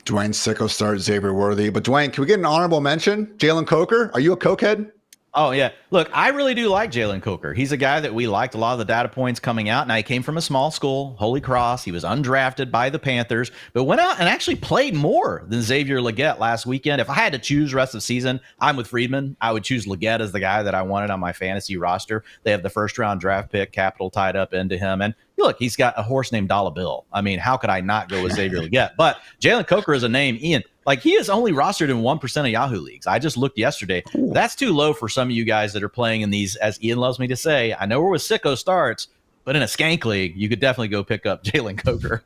Dwayne sicko start Xavier Worthy. But Dwayne, can we get an honorable mention? Jalen Coker? Are you a cokehead? Oh, yeah. Look, I really do like Jalen Coker. He's a guy that we liked a lot of the data points coming out. Now, he came from a small school, Holy Cross. He was undrafted by the Panthers, but went out and actually played more than Xavier Legette last weekend. If I had to choose rest of season, I'm with Freedman. I would choose Legette as the guy that I wanted on my fantasy roster. They have the first-round draft pick capital tied up into him. And look, he's got a horse named Dollar Bill. I mean, how could I not go with Xavier Legette? But Jalen Coker is a name, Ian. Like, he is only rostered in 1% of Yahoo leagues. I just looked yesterday. Ooh. That's too low for some of you guys that are playing in these, as Ian loves me to say. I know we're with sicko starts, but in a skank league, you could definitely go pick up Jalen Coker.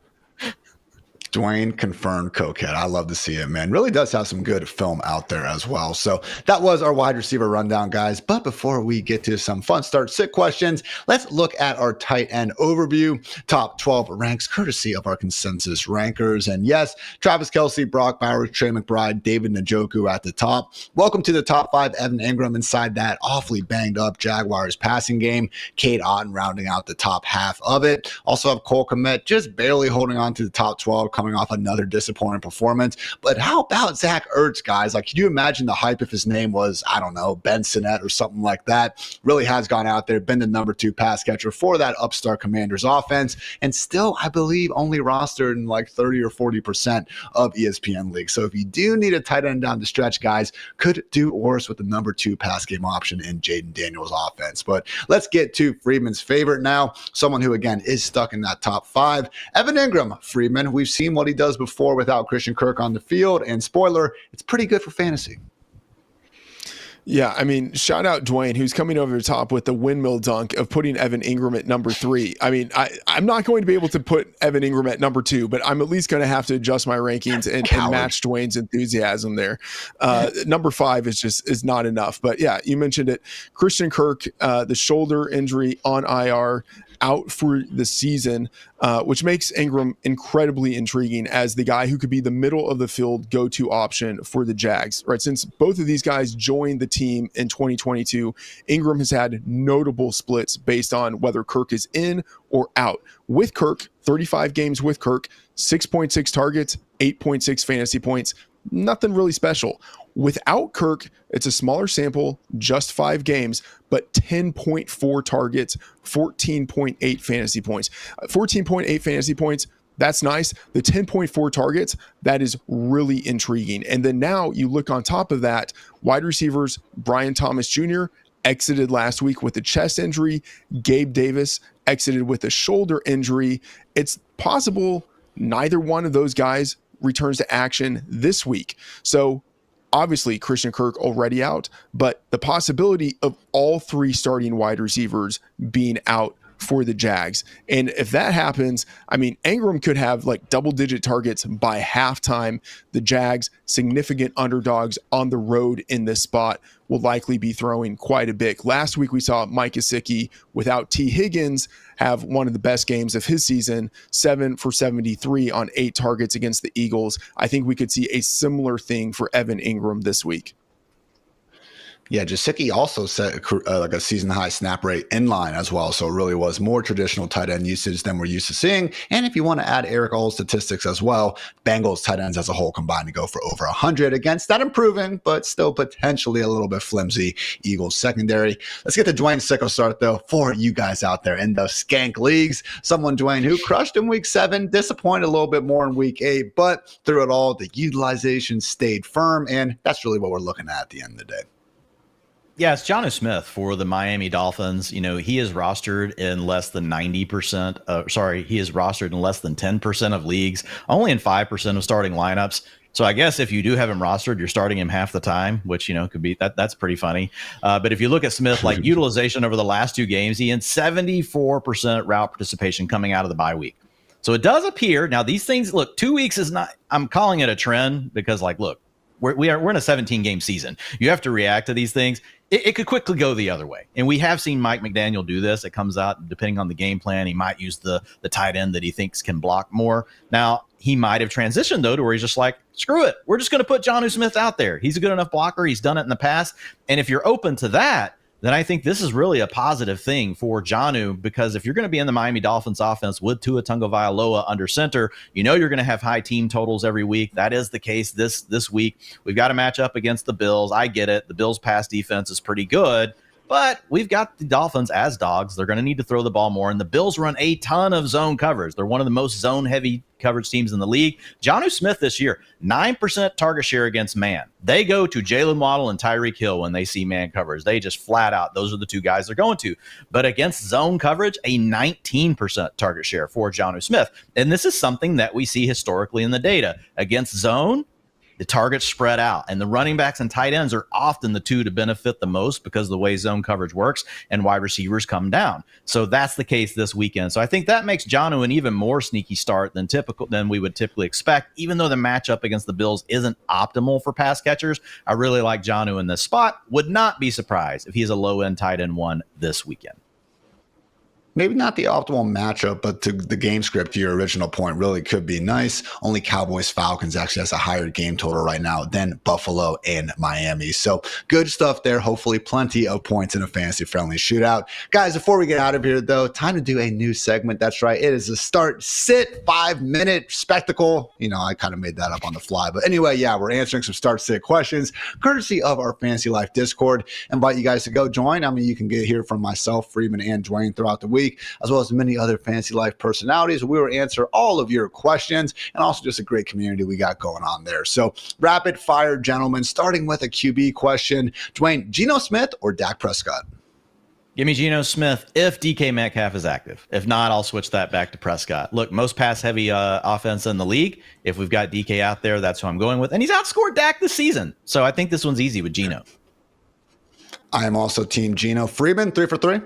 Dwayne confirmed cokehead. I love to see it, man. Really does have some good film out there as well. So that was our wide receiver rundown, guys. But before we get to some fun start sit questions, let's look at our tight end overview. Top 12 ranks courtesy of our consensus rankers. And yes, Travis Kelce, Brock Bowers, Trey McBride, David Njoku at the top. Welcome to the top 5. Evan Ingram inside that awfully banged up Jaguars passing game. Cade Otton rounding out the top half of it. Also have Cole Kmet just barely holding on to the top 12, coming off another disappointing performance. But how about Zach Ertz, guys? Like, can you imagine the hype if his name was, I don't know, Ben Sinnett or something like that? Really has gone out there, been the number 2 pass catcher for that upstart Commanders offense, and still, I believe, only rostered in like 30 or 40% of ESPN leagues. So if you do need a tight end down the stretch, guys, could do worse with the number 2 pass game option in Jaden Daniels' offense. But let's get to Freedman's favorite now, someone who, again, is stuck in that top 5. Evan Ingram. Freedman, we've seen what he does before without Christian Kirk on the field, and spoiler, it's pretty good for fantasy. Yeah, I mean, shout out Dwayne, who's coming over the top with the windmill dunk of putting Evan Ingram at number 3. I mean, I'm not going to be able to put Evan Ingram at number 2, but I'm at least going to have to adjust my rankings and match Dwayne's enthusiasm there. Number 5 is not enough. But yeah, you mentioned it. Christian Kirk, the shoulder injury on IR, out for the season, which makes Ingram incredibly intriguing as the guy who could be the middle of the field go-to option for the Jags, right? Since both of these guys joined the team in 2022, Ingram has had notable splits based on whether Kirk is in or out. With Kirk, 35 games with Kirk, 6.6 targets, 8.6 fantasy points, nothing really special. Without Kirk, it's a smaller sample, just 5 games, but 10.4 targets, 14.8 fantasy points. 14.8 fantasy points, that's nice. The 10.4 targets, that is really intriguing. And then now you look on top of that, wide receivers, Brian Thomas Jr. exited last week with a chest injury. Gabe Davis exited with a shoulder injury. It's possible neither one of those guys returns to action this week. So obviously Christian Kirk already out, but the possibility of all 3 starting wide receivers being out for the Jags. And if that happens, I mean, Ingram could have like double-digit targets by halftime. The Jags, significant underdogs on the road in this spot, will likely be throwing quite a bit. Last week, we saw Mike Gesicki, without T. Higgins, have one of the best games of his season, 7 for 73 on 8 targets against the Eagles. I think we could see a similar thing for Evan Ingram this week. Yeah, Gesicki also set like a season-high snap rate in line as well, so it really was more traditional tight end usage than we're used to seeing. And if you want to add Eric All's statistics as well, Bengals tight ends as a whole combined to go for over 100 against that improving, but still potentially a little bit flimsy Eagles secondary. Let's get to Dwayne's sicko start, though, for you guys out there in the skank leagues. Someone, Dwayne, who crushed in week 7, disappointed a little bit more in week 8, but through it all, the utilization stayed firm, and that's really what we're looking at the end of the day. Yeah, it's Jonnu Smith for the Miami Dolphins. You know, he is rostered in less than 90%. He is rostered in less than 10% of leagues, only in 5% of starting lineups. So I guess if you do have him rostered, you're starting him half the time, which, you know, could be that's pretty funny. But if you look at Smith, like utilization over the last 2 games, he had 74% route participation coming out of the bye week. So it does appear now these things look 2 weeks is not, I'm calling it a trend because like, look, we're in a 17 game season. You have to react to these things. It could quickly go the other way. And we have seen Mike McDaniel do this. It comes out depending on the game plan. He might use the tight end that he thinks can block more. Now, he might have transitioned, though, to where he's just like, screw it. We're just going to put Jonnu Smith out there. He's a good enough blocker. He's done it in the past. And if you're open to that, then I think this is really a positive thing for Jonnu, because if you're going to be in the Miami Dolphins offense with Tua Tagovailoa under center, you know you're going to have high team totals every week. That is the case this week. We've got to match up against the Bills. I get it. The Bills' pass defense is pretty good, but we've got the Dolphins as dogs. They're going to need to throw the ball more, and the Bills run a ton of zone coverage. They're one of the most zone-heavy coverage teams in the league. Jonnu Smith this year, 9% target share against man. They go to Jalen Waddle and Tyreek Hill when they see man coverage. They just flat out, those are the 2 guys they're going to. But against zone coverage, a 19% target share for Jonnu Smith. And this is something that we see historically in the data. Against zone, the targets spread out, and the running backs and tight ends are often the 2 to benefit the most because of the way zone coverage works and wide receivers come down. So that's the case this weekend. So I think that makes Jonnu an even more sneaky start than we would typically expect. Even though the matchup against the Bills isn't optimal for pass catchers, I really like Jonnu in this spot. Would not be surprised if he's a low-end tight end 1 this weekend. Maybe not the optimal matchup, but to the game script, to your original point, really could be nice. Only Cowboys-Falcons actually has a higher game total right now than Buffalo and Miami. So good stuff there. Hopefully plenty of points in a fantasy-friendly shootout. Guys, before we get out of here, though, time to do a new segment. That's right. It is a start-sit 5-minute spectacle. You know, I kind of made that up on the fly. But anyway, yeah, we're answering some start-sit questions, courtesy of our Fantasy Life Discord. Invite you guys to go join. I mean, you can get here from myself, Freedman, and Dwain throughout the week, as well as many other Fantasy Life personalities. We will answer all of your questions, and also just a great community we got going on there. So rapid fire, gentlemen, starting with a QB question. Dwain, Geno Smith or Dak Prescott? Give me Geno Smith if DK Metcalf is active. If not, I'll switch that back to Prescott. Look, most pass-heavy offense in the league. If we've got DK out there, that's who I'm going with. And he's outscored Dak this season. So I think this one's easy with Geno. I am also team Geno. Freeman, 3 for 3?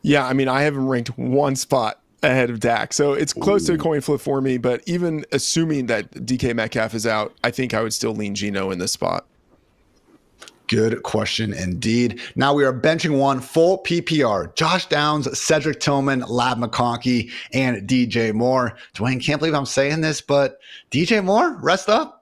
Yeah, I mean, I have him ranked 1 spot ahead of Dak. So it's close to a coin flip for me. But even assuming that DK Metcalf is out, I think I would still lean Geno in this spot. Good question indeed. Now we are benching 1 full PPR. Josh Downs, Cedric Tillman, Lab McConkey, and DJ Moore. Dwain, can't believe I'm saying this, but DJ Moore, rest up.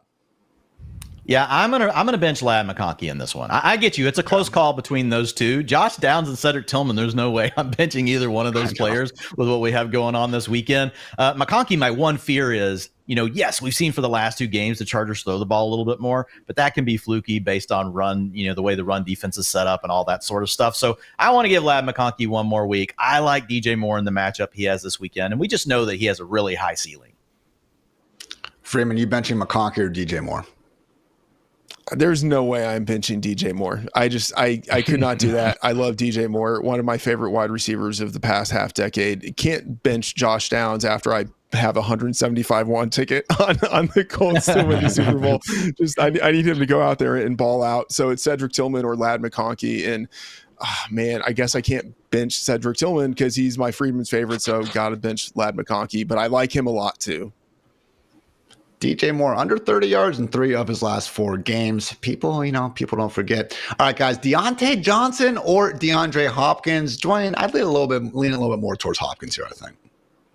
Yeah, I'm gonna bench Lab McConkey in this one. I get you. It's a close call between those 2. Josh Downs and Cedric Tillman, there's no way I'm benching either one of those players with what we have going on this weekend. McConkey, my one fear is, you know, yes, we've seen for the last 2 games the Chargers throw the ball a little bit more, but that can be fluky based on run, you know, the way the run defense is set up and all that sort of stuff. So I want to give Lab McConkey 1 more week. I like DJ Moore in the matchup he has this weekend, and we just know that he has a really high ceiling. Freeman, you benching McConkey or DJ Moore? There's no way I'm benching DJ Moore. I could not do that. I love DJ Moore, one of my favorite wide receivers of the past half decade. Can't bench Josh Downs after I have a 175-1 ticket on the Colts to win the Super Bowl. Just I need him to go out there and ball out. So it's Cedric Tillman or Lad McConkey. And man, I guess I can't bench Cedric Tillman because he's my Freedman's favorite. So got to bench Lad McConkey, but I like him a lot too. DJ Moore under 30 yards in 3 of his last 4 games. People don't forget. All right, guys, Diontae Johnson or DeAndre Hopkins. Dwayne, I'd lean a little bit more towards Hopkins here, I think.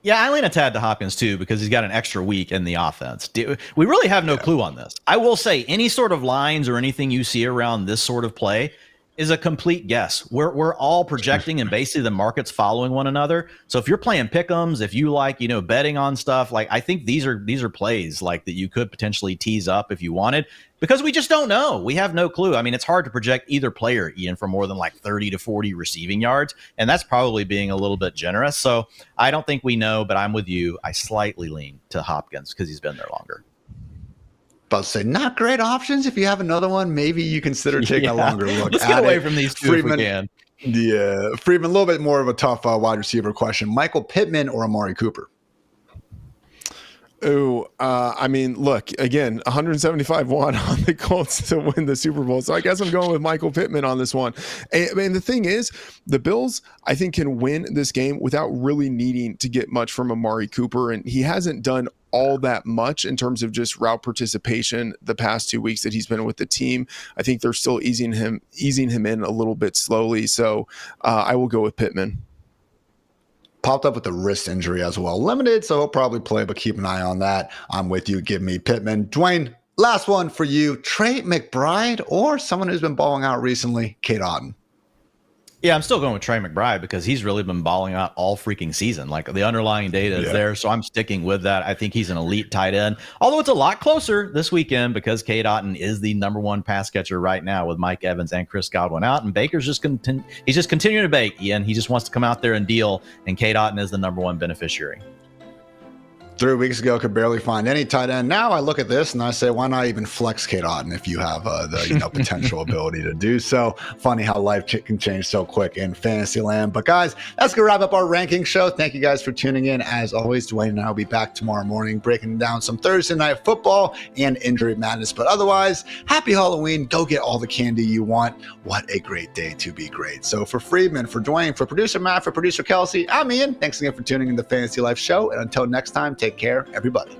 Yeah, I lean a tad to Hopkins too because he's got an extra week in the offense. We really have no clue on this. I will say any sort of lines or anything you see around this sort of play is a complete guess. We're all projecting and basically the market's following one another. So if you're playing pick-ems, if you like, you know, betting on stuff, like I think these are plays like that you could potentially tease up if you wanted, because we just don't know. We have no clue. I mean, it's hard to project either player, Ian, for more than like 30 to 40 receiving yards. And that's probably being a little bit generous. So I don't think we know, but I'm with you. I slightly lean to Hopkins because he's been there longer. About to say, not great options. If you have another one, maybe you consider taking a longer look. Let's get away from these two Freedman, if we can. Yeah, Freedman, a little bit more of a tough wide receiver question. Michael Pittman or Amari Cooper? Oh, I mean, look, again, 175 won on the Colts to win the Super Bowl. So I guess I'm going with Michael Pittman on this one. And, I mean, the thing is, the Bills, I think, can win this game without really needing to get much from Amari Cooper. And he hasn't done all that much in terms of just route participation the past 2 weeks that he's been with the team. I think they're still easing him in a little bit slowly. So I will go with Pittman. Popped up with a wrist injury as well. Limited, so he'll probably play, but keep an eye on that. I'm with you. Give me Pittman. Dwayne, last one for you. Trey McBride or someone who's been balling out recently, Cade Otton? Yeah, I'm still going with Trey McBride because he's really been balling out all freaking season. Like the underlying data is there, so I'm sticking with that. I think he's an elite tight end, although it's a lot closer this weekend because Cade Otton is the number one pass catcher right now with Mike Evans and Chris Godwin out, and Baker's just he's just continuing to bake, Ian. He just wants to come out there and deal, and Cade Otton is the number one beneficiary. 3 weeks ago, could barely find any tight end. Now I look at this and I say, why not even flex Cade Otton if you have the potential ability to do so? Funny how life can change so quick in fantasy land. But guys, that's going to wrap up our ranking show. Thank you guys for tuning in. As always, Dwayne and I will be back tomorrow morning breaking down some Thursday night football and injury madness. But otherwise, happy Halloween. Go get all the candy you want. What a great day to be great. So for Freedman, for Dwayne, for producer Matt, for producer Kelsey, I'm Ian. Thanks again for tuning in the Fantasy Life show. And until next time, take care, everybody.